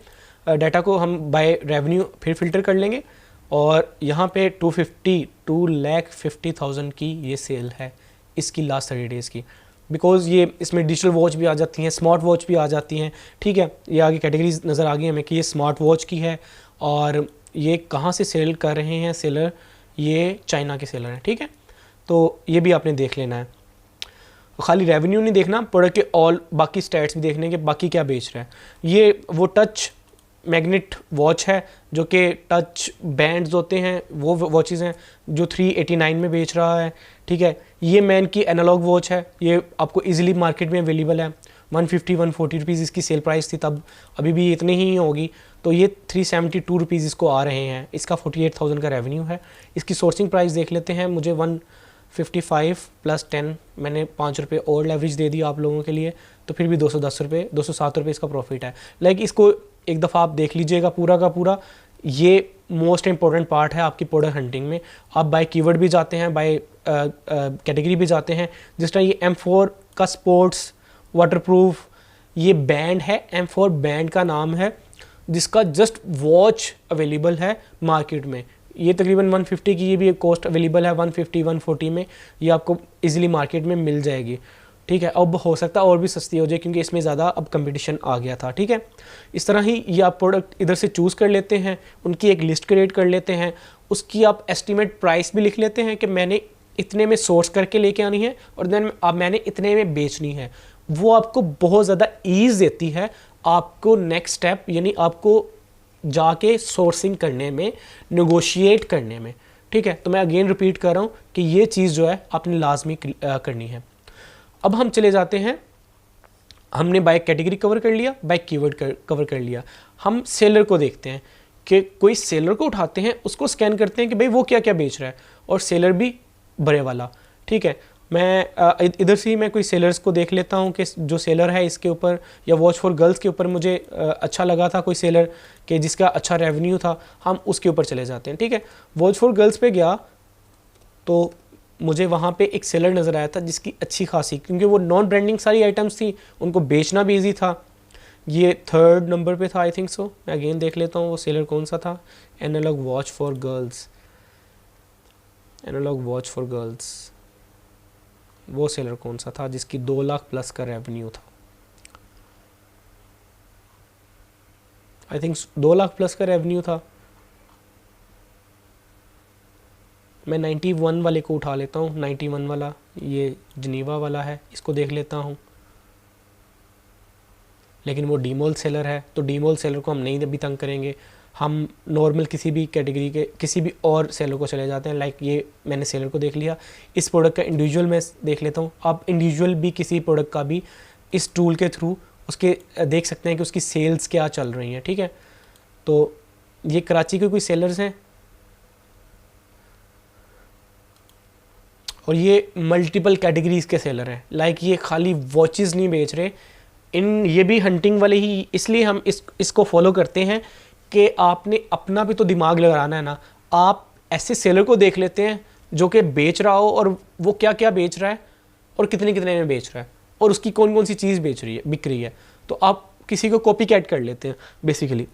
डाटा को हम बाय रेवेन्यू फिर फिल्टर कर लेंगे और यहाँ पे 2,50,000 की ये सेल है इसकी लास्ट 30 डेज़ की, बिकॉज़ ये इसमें डिजिटल वॉच भी आ जाती हैं, स्मार्ट वॉच भी आ जाती हैं, ठीक है। ये आगे कैटेगरीज नज़र आ गई हमें कि ये स्मार्ट वॉच की है और ये कहाँ से सेल कर रहे हैं सेलर, ये चाइना के सेलर हैं, ठीक है। तो ये भी आपने देख लेना है, खाली रेवेन्यू नहीं देखना, प्रोडक्ट के ऑल बाकी स्टैट्स भी देखने के बाकी क्या बेच रहा है। ये वो टच मैग्नेट वॉच है जो कि टच बैंड्स होते हैं, वो वॉचेस हैं जो 389 में बेच रहा है, ठीक है। ये मैन की एनालॉग वॉच है, ये आपको इजीली मार्केट में अवेलेबल है, 150-140 रुपीज़ इसकी सेल प्राइस थी तब, अभी भी इतनी ही होगी। तो ये 372 रुपीज़ इसको आ रहे हैं, इसका 48,000 का रेवेन्यू है। इसकी सोर्सिंग प्राइस देख लेते हैं, मुझे 155 + 10 मैंने 5 रुपये और लेवरेज दे दिया आप लोगों के लिए, तो फिर भी 210 रुपये 207 रुपये इसका प्रॉफिट है। लाइक इसको एक दफ़ा आप देख लीजिएगा पूरा का पूरा, ये मोस्ट इंपॉर्टेंट पार्ट है आपकी प्रोडक्ट हंटिंग में। आप बाय कीवर्ड भी जाते हैं, बाय कैटेगरी भी जाते हैं। जिस तरह ये M4 का स्पोर्ट्स वाटरप्रूफ ये बैंड है, M4 बैंड का नाम है, जिसका जस्ट वॉच अवेलेबल है मार्केट में। ये तकरीबन 150 की ये भी एक कॉस्ट अवेलेबल है, 150-140 में ये आपको इजीली मार्केट में मिल जाएगी, ठीक है। अब हो सकता है और भी सस्ती हो जाए क्योंकि इसमें ज़्यादा अब कंपटीशन आ गया था, ठीक है। इस तरह ही ये आप प्रोडक्ट इधर से चूज़ कर लेते हैं, उनकी एक लिस्ट क्रिएट कर लेते हैं, उसकी आप एस्टिमेट प्राइस भी लिख लेते हैं कि मैंने इतने में सोर्स करके लेके आनी है और देन अब मैंने इतने में बेचनी है। वो आपको बहुत ज़्यादा ईज़ देती है आपको नेक्स्ट स्टेप, यानी आपको जाके सोर्सिंग करने में, नेगोशिएट करने में, ठीक है। तो मैं अगेन रिपीट कर रहा हूँ कि ये चीज़ जो है आपने लाजमी करनी है। अब हम चले जाते हैं, हमने बाय कैटेगरी कवर कर लिया, बाय कीवर्ड कवर कर लिया। हम सेलर को देखते हैं कि कोई सेलर को उठाते हैं, उसको स्कैन करते हैं कि भाई वो क्या क्या बेच रहा है, और सेलर भी बड़े वाला, ठीक है। मैं इधर से ही मैं कोई सेलर्स को देख लेता हूँ कि जो सेलर है इसके ऊपर, या वॉच फॉर गर्ल्स के ऊपर मुझे अच्छा लगा था कोई सेलर कि जिसका अच्छा रेवेन्यू था, हम उसके ऊपर चले जाते हैं, ठीक है। वॉच फॉर गर्ल्स पे गया तो मुझे वहाँ पे एक सेलर नज़र आया था जिसकी अच्छी खासी, क्योंकि वो नॉन ब्रांडिंग सारी आइटम्स थी, उनको बेचना भी ईजी था। ये 3rd नंबर पे था आई थिंक सो। मैं अगेन देख लेता हूँ वो सेलर कौन सा था। Analog watch for girls, analog watch for girls, वो सेलर कौन सा था जिसकी 2 लाख प्लस का रेवेन्यू था। आई थिंक 2 लाख प्लस का रेवेन्यू था। मैं 91 वाले को उठा लेता हूँ, 91 वाला, ये जनीवा वाला है, इसको देख लेता हूँ। लेकिन वो डीमोल सेलर है, तो डीमोल सेलर को हम नहीं अभी तंग करेंगे, हम नॉर्मल किसी भी कैटेगरी के किसी भी और सेलर को चले जाते हैं। लाइक ये मैंने सेलर को देख लिया, इस प्रोडक्ट का इंडिविजुअल मैं देख लेता हूँ। आप इंडिविजुअल भी किसी प्रोडक्ट का भी इस टूल के थ्रू उसके देख सकते हैं कि उसकी सेल्स क्या चल रही हैं, ठीक है। तो ये कराची के कोई सेलर्स हैं और ये मल्टीपल कैटेगरीज के सेलर हैं। लाइक ये खाली वॉचेस नहीं बेच रहे, ये भी हंटिंग वाले ही, इसलिए हम इसको फॉलो करते हैं कि आपने अपना भी तो दिमाग लगाना है ना। आप ऐसे सेलर को देख लेते हैं जो कि बेच रहा हो और वो क्या क्या बेच रहा है और कितने कितने में बेच रहा है और उसकी कौन कौन सी चीज़ बिक रही है, तो आप किसी को कॉपी कैट कर लेते हैं बेसिकली।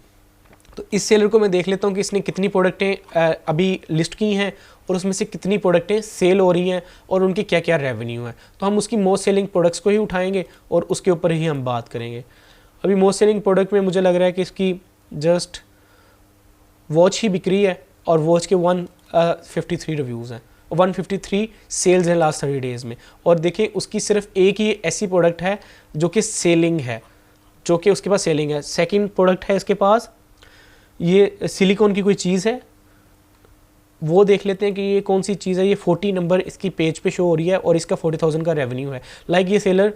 तो इस सेलर को मैं देख लेता हूँ कि इसने कितनी प्रोडक्टें अभी लिस्ट की हैं और उसमें से कितनी प्रोडक्टें सेल हो रही हैं और उनके क्या क्या रेवेन्यू है। तो हम उसकी मोस्ट सेलिंग प्रोडक्ट्स को ही उठाएंगे और उसके ऊपर ही हम बात करेंगे। अभी मोस्ट सेलिंग प्रोडक्ट में मुझे लग रहा है कि इसकी जस्ट वॉच ही बिक रही है और वॉच के 153 रिव्यूज़ हैं, 153 सेल्स हैं लास्ट 30 डेज़ में। और देखिए उसकी सिर्फ एक ही ऐसी प्रोडक्ट है जो कि सेलिंग है, जो कि उसके पास सेलिंग है। सेकंड प्रोडक्ट है इसके पास, ये सिलिकॉन की कोई चीज़ है, वो देख लेते हैं कि ये कौन सी चीज़ है। ये 40 नंबर इसकी पेज पे शो हो रही है और इसका 40,000 का रेवेन्यू है। लाइक ये सेलर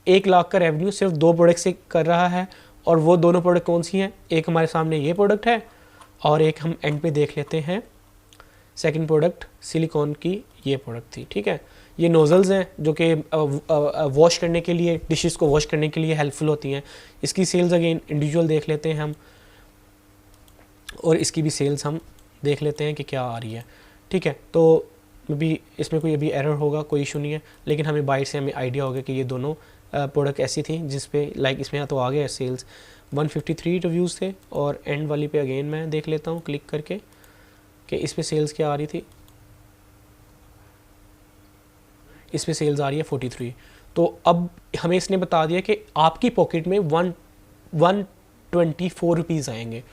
1 लाख का रेवेन्यू सिर्फ 2 प्रोडक्ट से कर रहा है, और वो दोनों प्रोडक्ट कौन सी हैं, एक हमारे सामने ये प्रोडक्ट है और एक हम एंड पे देख लेते हैं सेकंड प्रोडक्ट सिलिकॉन की ये प्रोडक्ट थी, ठीक है। ये नोज़ल्स हैं जो कि वॉश करने के लिए, डिशेस को वॉश करने के लिए हेल्पफुल होती हैं। इसकी सेल्स अगेन इंडिविजुअल देख लेते हैं हम, और इसकी भी सेल्स हम देख लेते हैं कि क्या आ रही है, ठीक है। तो भी इसमें कोई अभी एरर होगा, कोई इशू नहीं है, लेकिन हमें बाइट से हमें आइडिया होगा कि ये दोनों प्रोडक्ट ऐसी थी जिस पे लाइक इसमें तो आ गया सेल्स 153 रिव्यूज़ थे, और एंड वाली पे अगेन मैं देख लेता हूँ क्लिक करके कि इस पे सेल्स क्या आ रही थी। इस पे सेल्स आ रही है 43। तो अब हमें इसने बता दिया कि आपकी पॉकेट में 124 रुपीज़ आएंगे।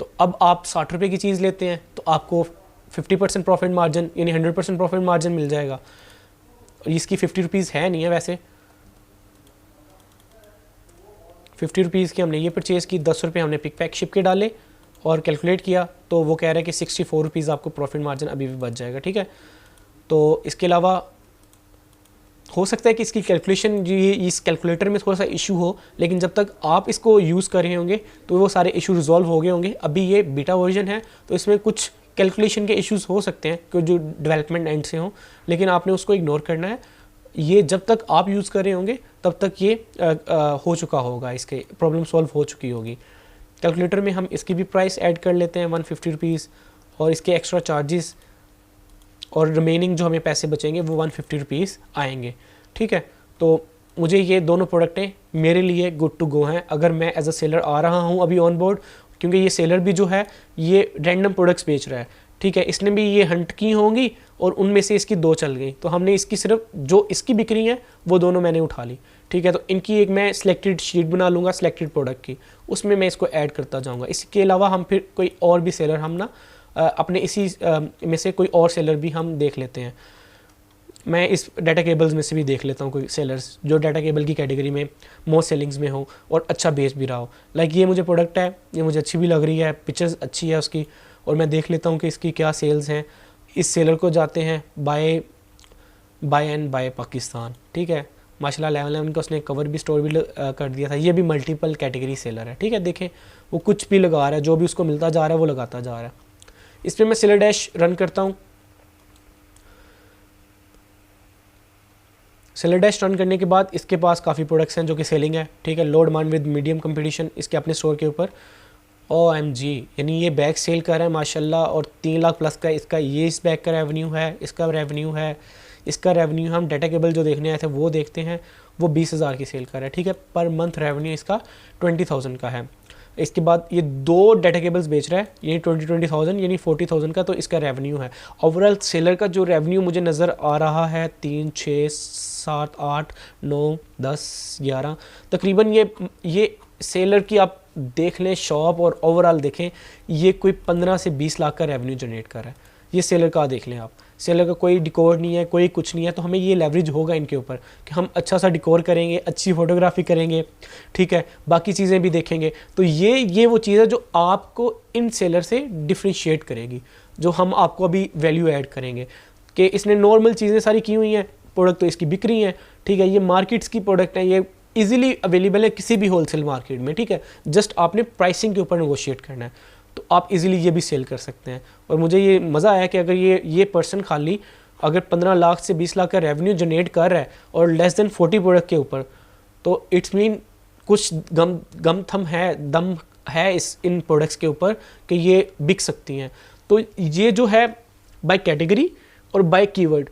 तो अब आप 60 रुपये की चीज़ लेते हैं तो आपको 50% प्रॉफिट मार्जिन यानी 100% प्रॉफिट मार्जिन मिल जाएगा। इसकी 50 रुपीज़ है नहीं है वैसे, 50 रुपीज़ की हमने ये परचेज़ की, 10 रुपये हमने पिक पैक शिप के डाले और कैलकुलेट किया तो वो कह रहा है कि 64 रुपीज़ आपको प्रॉफिट मार्जिन अभी भी बच जाएगा। ठीक है, तो इसके अलावा हो सकता है कि इसकी कैलकुलेशन ये इस कैलकुलेटर में थोड़ा सा इशू हो, लेकिन जब तक आप इसको यूज़ कर रहे होंगे तो वो सारे इशू रिजॉल्व हो गए होंगे। अभी ये बीटा वर्जन है तो इसमें कुछ कैलकुलेशन के इश्यूज हो सकते हैं कि जो डेवलपमेंट एंड से हों, लेकिन आपने उसको इग्नोर करना है। ये जब तक आप यूज़ कर रहे होंगे तब तक ये हो चुका होगा, इसके प्रॉब्लम सॉल्व हो चुकी होगी। कैलकुलेटर में हम इसकी भी प्राइस ऐड कर लेते हैं 150 रुपीज़, और इसके एक्स्ट्रा चार्जेस और रिमेनिंग जो हमें पैसे बचेंगे वो 150 रुपीज़ आएंगे। ठीक है, तो मुझे ये दोनों प्रोडक्टें मेरे लिए गुड टू गो हैं अगर मैं एज अ सेलर आ रहा हूँ अभी ऑन बोर्ड, क्योंकि ये सेलर भी जो है ये रैंडम प्रोडक्ट्स बेच रहा है। ठीक है, इसने भी ये हंट की होंगी और उनमें से इसकी 2 चल गई, तो हमने इसकी सिर्फ जो इसकी बिक्री है वो दोनों मैंने उठा ली। ठीक है, तो इनकी एक मैं सिलेक्टेड शीट बना लूँगा सिलेक्टेड प्रोडक्ट की, उसमें मैं इसको ऐड करता जाऊँगा। इसके अलावा हम फिर कोई और भी सेलर हम ना अपने इसी में से कोई और सेलर भी हम देख लेते हैं। मैं इस डाटा केबल्स में से भी देख लेता हूँ कोई सेलर्स जो डाटा केबल की कैटेगरी में मोस्ट सेलिंग्स में हो और अच्छा बेच भी रहा हो। लाइक ये मुझे प्रोडक्ट है, ये मुझे अच्छी भी लग रही है, पिक्चर्स अच्छी है उसकी, और मैं देख लेता हूँ कि इसकी क्या सेल्स हैं। इस सेलर को जाते हैं बाय एंड बाय पाकिस्तान। ठीक है, माशाल्लाह 11 का उसने कवर भी स्टोर भी कर दिया था। ये भी मल्टीपल कैटेगरी सेलर है। ठीक है, देखें वो कुछ भी लगा रहा है, जो भी उसको मिलता जा रहा है वो लगाता जा रहा है। इस पर मैं सेलर डैश रन करता हूँ। सेलर डैश रन करने के बाद इसके पास काफ़ी प्रोडक्ट्स हैं जो कि सेलिंग है। ठीक है, लो डिमांड विद मीडियम कंपटीशन इसके अपने स्टोर के ऊपर। OMG, यानी ये बैग सेल कर रहा है माशाल्लाह, और 3 लाख प्लस का इसका ये इस बैग का रेवेन्यू है, इसका रेवेन्यू है, इसका रेवेन्यू। हम डाटा केबल जो देखने आए थे वो देखते हैं, वो 20,000 की सेल कर रहा है। ठीक है, पर मंथ रेवेन्यू इसका 20,000 का है। इसके बाद ये 2 डाटा केबल्स बेच रहा है, यानी 20,000 यानी 40,000 का तो इसका रेवेन्यू है। ओवरऑल सेलर का जो रेवेन्यू मुझे नज़र आ रहा है 3, 6, 7, 8, 9, 10, 11 तकरीबन ये सेलर की आप देख लें शॉप और ओवरऑल देखें, ये कोई 15 से 20 लाख का रेवेन्यू जनरेट कर रहा है। ये सेलर का देख लें आप, सेलर का कोई डिकोर नहीं है, कोई कुछ नहीं है, तो हमें ये लेवरेज होगा इनके ऊपर कि हम अच्छा सा डिकोर करेंगे, अच्छी फोटोग्राफी करेंगे। ठीक है, बाकी चीज़ें भी देखेंगे, तो ये वो चीज़ है जो आपको इन सेलर से डिफ्रेंशिएट करेगी, जो हम आपको अभी वैल्यू ऐड करेंगे कि इसने नॉर्मल चीज़ें सारी की हुई हैं, प्रोडक्ट तो इसकी बिक रही हैं। ठीक है, ये मार्केट्स की प्रोडक्ट है, ये इजीली अवेलेबल है किसी भी होलसेल मार्केट में। ठीक है, जस्ट आपने प्राइसिंग के ऊपर नेगोशिएट करना है, तो आप इजीली ये भी सेल कर सकते हैं। और मुझे ये मज़ा आया कि अगर ये पर्सन खाली अगर 15 लाख से 20 लाख का रेवेन्यू जनरेट कर रहा है और लेस देन 40 प्रोडक्ट के ऊपर, तो इट्स मीन कुछ दम है इन प्रोडक्ट्स के ऊपर कि ये बिक सकती हैं। तो ये जो है बाय कैटेगरी और बाय कीवर्ड,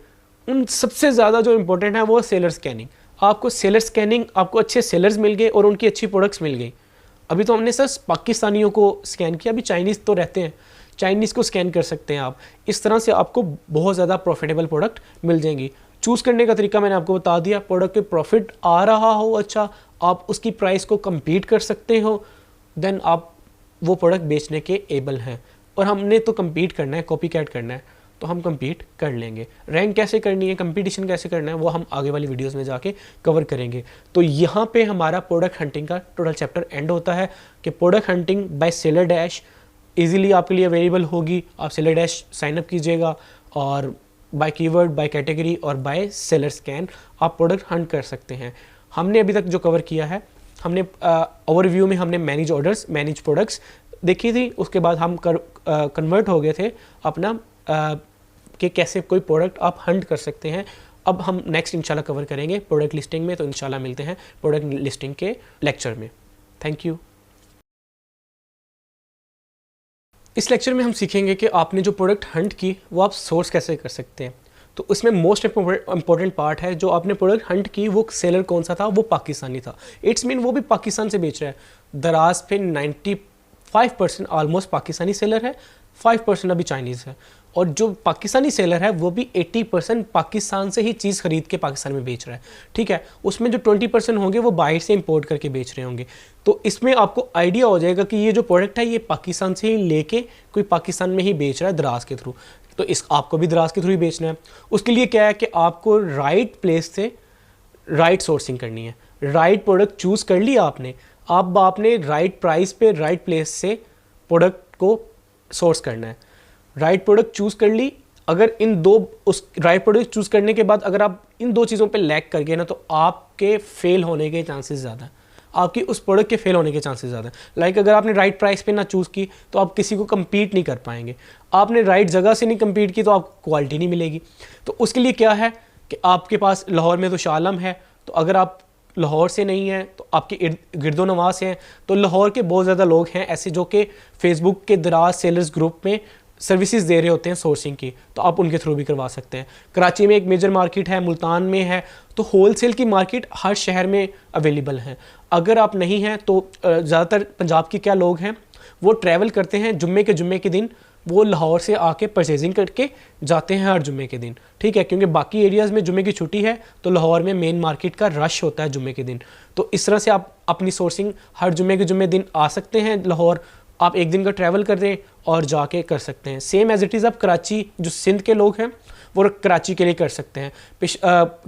उन सबसे ज़्यादा जो इम्पोर्टेंट है वो सेलर स्कैनिंग। आपको सेलर स्कैनिंग, आपको अच्छे सेलर्स मिल गए और उनकी अच्छी प्रोडक्ट्स मिल गई। अभी तो हमने सर पाकिस्तानियों को स्कैन किया, अभी चाइनीज़ तो रहते हैं, चाइनीज़ को स्कैन कर सकते हैं आप। इस तरह से आपको बहुत ज़्यादा प्रॉफिटेबल प्रोडक्ट मिल जाएंगी। चूज़ करने का तरीका मैंने आपको बता दिया, प्रोडक्ट पे प्रॉफिट आ रहा हो अच्छा, आप उसकी प्राइस को कम्पीट कर सकते हो, देन आप वो प्रोडक्ट बेचने के एबल हैं। और हमने तो कम्पीट करना है, कॉपी कैट करना है, तो हम कम्पीट कर लेंगे। रैंक कैसे करनी है, कंपटीशन कैसे करना है, वो हम आगे वाली वीडियोस में जाके कवर करेंगे। तो यहाँ पे हमारा प्रोडक्ट हंटिंग का टोटल चैप्टर एंड होता है कि product hunting by seller dash easily आपके लिए अवेलेबल होगी। आप सेलर डैश साइन अप कीजिएगा और बाय कीवर्ड, बाय कैटेगरी और बाय सेलर स्कैन आप प्रोडक्ट हंट कर सकते हैं। हमने अभी तक जो कवर किया है, हमने ओवरव्यू में हमने मैनेज ऑर्डर्स, मैनेज प्रोडक्ट्स देखी थी, उसके बाद हम कन्वर्ट हो गए थे अपना कि कैसे कोई प्रोडक्ट आप हंट कर सकते हैं। अब हम नेक्स्ट इंशाल्लाह कवर करेंगे प्रोडक्ट लिस्टिंग में, तो इंशाल्लाह मिलते हैं प्रोडक्ट लिस्टिंग के लेक्चर में। Thank you. इस लेक्चर में हम सीखेंगे कि आपने जो प्रोडक्ट हंट की वो आप सोर्स कैसे कर सकते हैं। तो उसमें मोस्ट इंपॉर्टेंट पार्ट है, जो आपने प्रोडक्ट हंट की वो सेलर कौन सा था, वो पाकिस्तानी था। इट्स मीन वो भी पाकिस्तान से बेच रहा है। दराज पे 95% ऑलमोस्ट पाकिस्तानी सेलर है, 5% अभी चाइनीज़ है, और जो पाकिस्तानी सेलर है वो भी 80% पाकिस्तान से ही चीज़ खरीद के पाकिस्तान में बेच रहा है, ठीक है। उसमें जो 20% होंगे वो बाहर से इंपोर्ट करके बेच रहे होंगे। तो इसमें आपको आइडिया हो जाएगा कि ये जो प्रोडक्ट है ये पाकिस्तान से ही लेके कोई पाकिस्तान में ही बेच रहा है दराज के थ्रू। तो इस आपको भी दराज के थ्रू ही बेचना है। उसके लिए क्या है कि आपको राइट प्लेस से राइट सोर्सिंग करनी है। राइट प्रोडक्ट चूज़ कर लिया आपने, अब आपने राइट प्राइस पे राइट प्लेस से प्रोडक्ट को सोर्स करना है। राइट प्रोडक्ट चूज़ कर ली, अगर इन दो उस राइट प्रोडक्ट चूज़ करने के बाद अगर आप इन दो चीज़ों पे लैग कर गए ना, तो आपके फेल होने के चांसेस ज़्यादा हैं, आपकी उस प्रोडक्ट के फेल होने के चांसेस ज़्यादा हैं। लाइक अगर आपने राइट प्राइस पे ना चूज़ की तो आप किसी को कम्पीट नहीं कर पाएंगे। आपने राइट जगह से नहीं कम्पीट की तो आपको क्वालिटी नहीं मिलेगी। तो उसके लिए क्या है कि आपके पास लाहौर में तो शाह आलम है, तो अगर आप लाहौर से नहीं हैं तो आपके गिरदो नवाज से हैं, तो लाहौर के बहुत ज़्यादा लोग हैं ऐसे जो कि फेसबुक के दराज सेलर्स ग्रुप में सर्विसेज दे रहे होते हैं सोर्सिंग की, तो आप उनके थ्रू भी करवा सकते हैं। कराची में एक मेजर मार्केट है, मुल्तान में है, तो होलसेल की मार्केट हर शहर में अवेलेबल है। अगर आप नहीं हैं तो ज़्यादातर पंजाब के क्या लोग हैं वो ट्रैवल करते हैं, जुम्मे के दिन वो लाहौर से आके परचेजिंग करके जाते हैं हर जुम्मे के दिन, ठीक है, क्योंकि बाकी एरियाज़ में जुम्मे की छुट्टी है तो लाहौर में मेन मार्केट का रश होता है जुम्मे के दिन। तो इस तरह से आप अपनी सोर्सिंग हर जुम्मे के जुम्मे दिन आ सकते हैं लाहौर, आप एक दिन का ट्रैवल कर दें और जाके कर सकते हैं। सेम एज इट इज़ आप कराची, जो सिंध के लोग हैं वो कराची के लिए कर सकते हैं।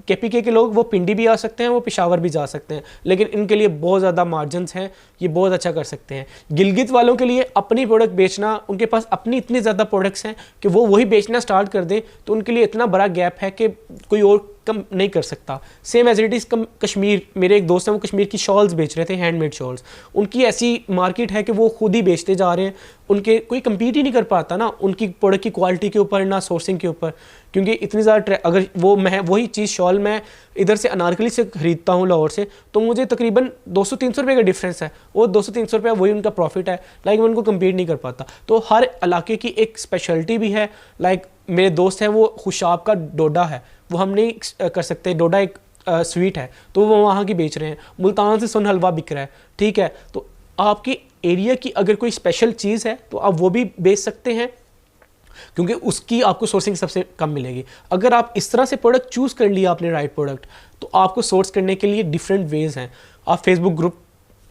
KPK के लोग वो पिंडी भी आ सकते हैं, वो पेशावर भी जा सकते हैं, लेकिन इनके लिए बहुत ज़्यादा मार्जिनस हैं, ये बहुत अच्छा कर सकते हैं। गिलगित वालों के लिए अपनी प्रोडक्ट बेचना, उनके पास अपनी इतनी ज़्यादा प्रोडक्ट्स हैं कि वो वही बेचना स्टार्ट कर दें, तो उनके लिए इतना बड़ा गैप है कि कोई और कम नहीं कर सकता। Same as it is Kashmir, मेरे एक दोस्त हैं वो कश्मीर की शॉल्स बेच रहे थे, हैंडमेड शॉल्स, उनकी ऐसी मार्केट है कि वो खुद ही बेचते जा रहे हैं, उनके कोई कम्पीट ही नहीं कर पाता ना उनकी प्रोडक्ट की क्वालिटी के ऊपर ना सोर्सिंग के ऊपर, क्योंकि इतनी ज़्यादा अगर वो मैं वही चीज़ शॉल मैं इधर से अनारकली से ख़रीदता हूँ लाहौर से, तो मुझे तकरीबन 200-300 रुपये का डिफरेंस है, वो 200-300 रुपये वही उनका प्रॉफिट है, लाइक मैं उनको कम्पीट नहीं कर पाता। तो हर इलाके की एक स्पेशलिटी भी है। लाइक मेरे दोस्त हैं वो खुशाब का डोडा है, वो हम नहीं कर सकते, डोडा एक स्वीट है तो वो वहाँ की बेच रहे हैं, मुल्तान से सुन हलवा बिक रहा है, ठीक है। तो आपकी एरिया की अगर कोई स्पेशल चीज़ है तो आप वो भी बेच सकते हैं, क्योंकि उसकी आपको सोर्सिंग सबसे कम मिलेगी। अगर आप इस तरह से प्रोडक्ट चूज़ कर लिया आपने राइट प्रोडक्ट, तो आपको सोर्स करने के लिए डिफरेंट वेज़ हैं। आप फेसबुक ग्रुप,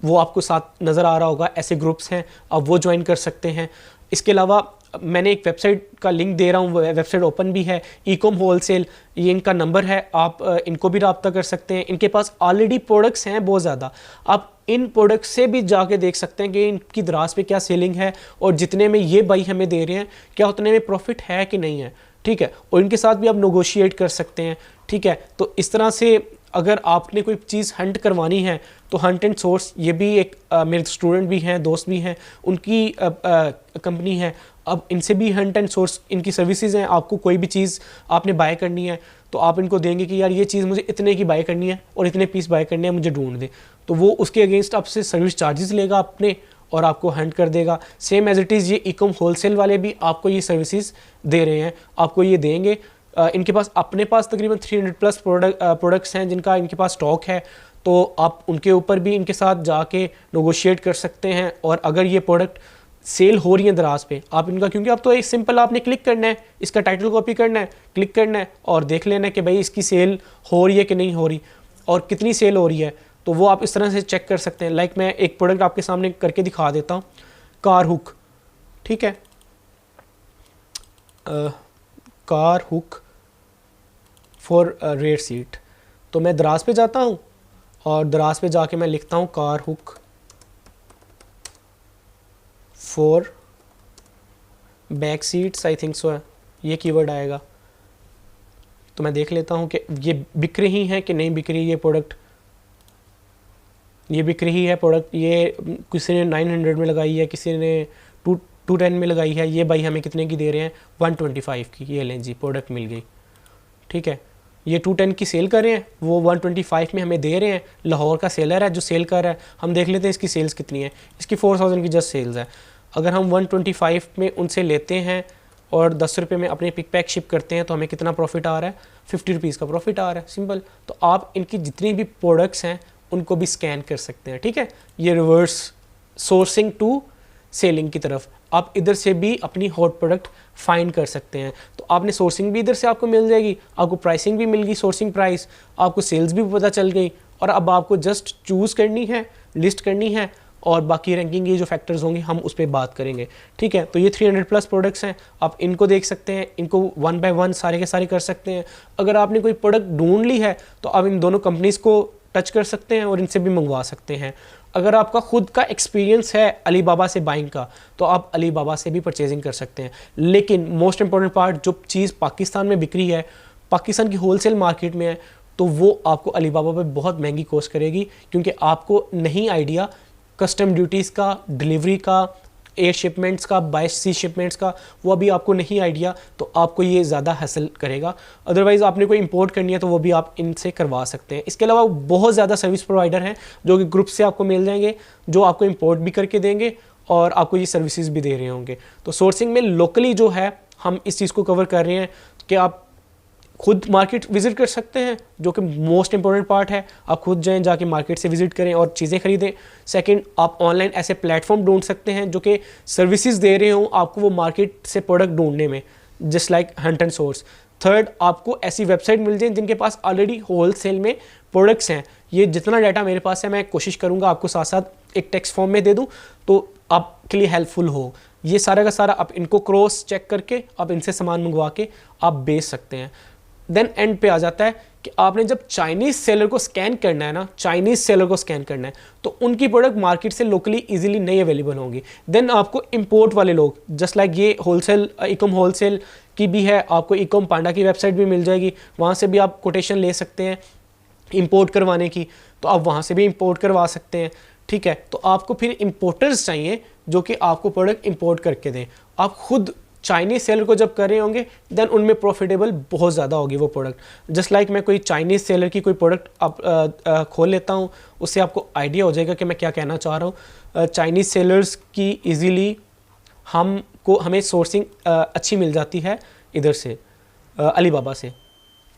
वो आपको साथ नज़र आ रहा होगा, ऐसे ग्रुप्स हैं, आप वो ज्वाइन कर सकते हैं। इसके अलावा मैंने एक वेबसाइट का लिंक दे रहा हूँ, वेबसाइट ओपन भी है, ईकॉम होलसेल, ये इनका नंबर है, आप इनको भी रब्ता कर सकते हैं। इनके पास ऑलरेडी प्रोडक्ट्स हैं बहुत ज़्यादा, आप इन प्रोडक्ट्स से भी जाके देख सकते हैं कि इनकी दराज पे क्या सेलिंग है और जितने में ये भाई हमें दे रहे हैं क्या उतने में प्रॉफिट है कि नहीं है, ठीक है। और इनके साथ भी आप नेगोशिएट कर सकते हैं, ठीक है। तो इस तरह से अगर आपने कोई चीज़ हंट करवानी है तो हंट एंड सोर्स, ये भी एक मेरे स्टूडेंट भी हैं, दोस्त भी हैं, उनकी कंपनी है। अब इनसे भी हंट एंड सोर्स इनकी सर्विसेज हैं। आपको कोई भी चीज़ आपने बाय करनी है तो आप इनको देंगे कि यार ये चीज़ मुझे इतने की बाय करनी है और इतने पीस बाय करने हैं, मुझे ढूंढ दे, तो वो उसके अगेंस्ट आपसे सर्विस चार्जेस लेगा अपने और आपको हंट कर देगा। सेम एज इट इज़ ये ईकॉम होलसेल वाले भी आपको ये सर्विसेज दे रहे हैं, आपको ये देंगे। इनके पास अपने पास तकरीबन 300+ प्रोडक्ट्स हैं जिनका इनके पास स्टॉक है, तो आप उनके ऊपर भी इनके साथ जाके नेगोशिएट कर सकते हैं। और अगर ये प्रोडक्ट सेल हो रही है दराज पे, आप इनका, क्योंकि आप तो एक सिंपल आपने क्लिक करना है, इसका टाइटल कॉपी करना है, क्लिक करना है और देख लेना है कि भाई इसकी सेल हो रही है कि नहीं हो रही और कितनी सेल हो रही है, तो वो आप इस तरह से चेक कर सकते हैं। लाइक मैं एक प्रोडक्ट आपके सामने करके दिखा देता हूँ, कार हुक, ठीक है, car hook for rare seat. तो मैं दराज पे जाता हूँ और दराज पे जाके मैं लिखता हूँ car hook for back seats, I think so है, ये कीवर्ड आएगा। तो मैं देख लेता हूँ कि ये बिक रही हैं कि नहीं बिक रही ये प्रोडक्ट। ये बिक रही है प्रोडक्ट, ये किसी ने 900 में लगाई है, किसी ने 210 में लगाई है। ये भाई हमें कितने की दे रहे हैं, 125 की। ये लें जी, प्रोडक्ट मिल गई, ठीक है। ये 210 की सेल कर रहे हैं, वो 125 में हमें दे रहे हैं। लाहौर का सेलर है जो सेल कर रहा है, हम देख लेते हैं इसकी सेल्स कितनी है। इसकी 4000 की जस्ट सेल्स है। अगर हम 125 में उनसे लेते हैं और 10 रुपये में अपने पिक पैक शिप करते हैं तो हमें कितना प्रॉफिट आ रहा है, 50 रुपीज़ का प्रॉफिट आ रहा है, सिंपल। तो आप इनकी जितनी भी प्रोडक्ट्स हैं उनको भी स्कैन कर सकते हैं, ठीक है। ये रिवर्स सोर्सिंग टू सेलिंग की तरफ, आप इधर से भी अपनी हॉट प्रोडक्ट फाइंड कर सकते हैं। तो आपने सोर्सिंग भी इधर से आपको मिल जाएगी, आपको प्राइसिंग भी मिल गई, सोर्सिंग प्राइस, आपको सेल्स भी पता चल गई, और अब आपको जस्ट चूज़ करनी है, लिस्ट करनी है, और बाकी रैंकिंग ये जो फैक्टर्स होंगे हम उस पर बात करेंगे, ठीक है। तो ये 300 प्लस प्रोडक्ट्स हैं, आप इनको देख सकते हैं, इनको 1 बाय 1 सारे के सारे कर सकते हैं। अगर आपने कोई प्रोडक्ट ढूंढ ली है तो आप इन दोनों कंपनीज़ को टच कर सकते हैं और इनसे भी मंगवा सकते हैं। अगर आपका खुद का एक्सपीरियंस है अलीबाबा से बाइंग का तो आप अलीबाबा से भी परचेजिंग कर सकते हैं। लेकिन मोस्ट इंपॉर्टेंट पार्ट, जो चीज़ पाकिस्तान में बिक रही है, पाकिस्तान की होलसेल मार्केट में है, तो वो आपको अलीबाबा पे बहुत महंगी कॉस्ट करेगी, क्योंकि आपको नहीं आइडिया कस्टम ड्यूटीज़ का, डिलीवरी का, एयर शिपमेंट्स का, बाय सी शिपमेंट्स का, वो अभी आपको नहीं आइडिया, तो आपको ये ज़्यादा हासिल करेगा। अदरवाइज़ आपने कोई इंपोर्ट करनी है तो वो भी आप इनसे करवा सकते हैं। इसके अलावा बहुत ज़्यादा सर्विस प्रोवाइडर हैं जो कि ग्रुप से आपको मिल जाएंगे, जो आपको इंपोर्ट भी करके देंगे और आपको ये सर्विसेज भी दे रहे होंगे। तो सोर्सिंग में लोकली जो है हम इस चीज़ को कवर कर रहे हैं कि आप खुद मार्केट विजिट कर सकते हैं, जो कि मोस्ट इंपॉर्टेंट पार्ट है। आप खुद जाएं, जाके मार्केट से विजिट करें और चीज़ें खरीदें। सेकंड, आप ऑनलाइन ऐसे प्लेटफॉर्म ढूंढ सकते हैं जो कि सर्विसेज दे रहे हों आपको वो मार्केट से प्रोडक्ट ढूंढने में, just like Hunt and source. Third, आपको ऐसी वेबसाइट मिल जाए जिनके पास ऑलरेडी होलसेल में प्रोडक्ट्स हैं। ये जितना डाटा मेरे पास है मैं कोशिश करूँगा आपको साथ साथ एक टेक्स्ट फॉर्म में दे दूँ तो आपके लिए हेल्पफुल हो। ये सारा का सारा आप इनको क्रॉस चेक करके आप इनसे सामान मंगवा के आप बेच सकते हैं। देन एंड पे आ जाता है कि आपने जब चाइनीज़ सेलर को स्कैन करना है ना, चाइनीज़ सेलर को स्कैन करना है, तो उनकी प्रोडक्ट मार्केट से लोकली इजीली नहीं अवेलेबल होंगी। देन आपको इंपोर्ट वाले लोग, जस्ट लाइक ये होलसेल, इकम होलसेल की भी है, आपको इकम पांडा की वेबसाइट भी मिल जाएगी, वहाँ से भी आप कोटेशन ले सकते हैं इंपोर्ट करवाने की, तो आप वहाँ से भी इंपोर्ट करवा सकते हैं, ठीक है। तो आपको फिर इंपोर्टर्स चाहिए जो कि आपको प्रोडक्ट इंपोर्ट करके दें। आप खुद चाइनीज़ सेलर को जब कर रहे होंगे देन उनमें प्रॉफिटेबल बहुत ज़्यादा होगी वो प्रोडक्ट। जस्ट लाइक मैं कोई चाइनीज़ सेलर की कोई प्रोडक्ट आप खोल लेता हूँ, उससे आपको आइडिया हो जाएगा कि मैं क्या कहना चाह रहा हूँ। चाइनीज़ सेलर्स की इजीली हमें सोर्सिंग अच्छी मिल जाती है इधर से, अलीबाबा से।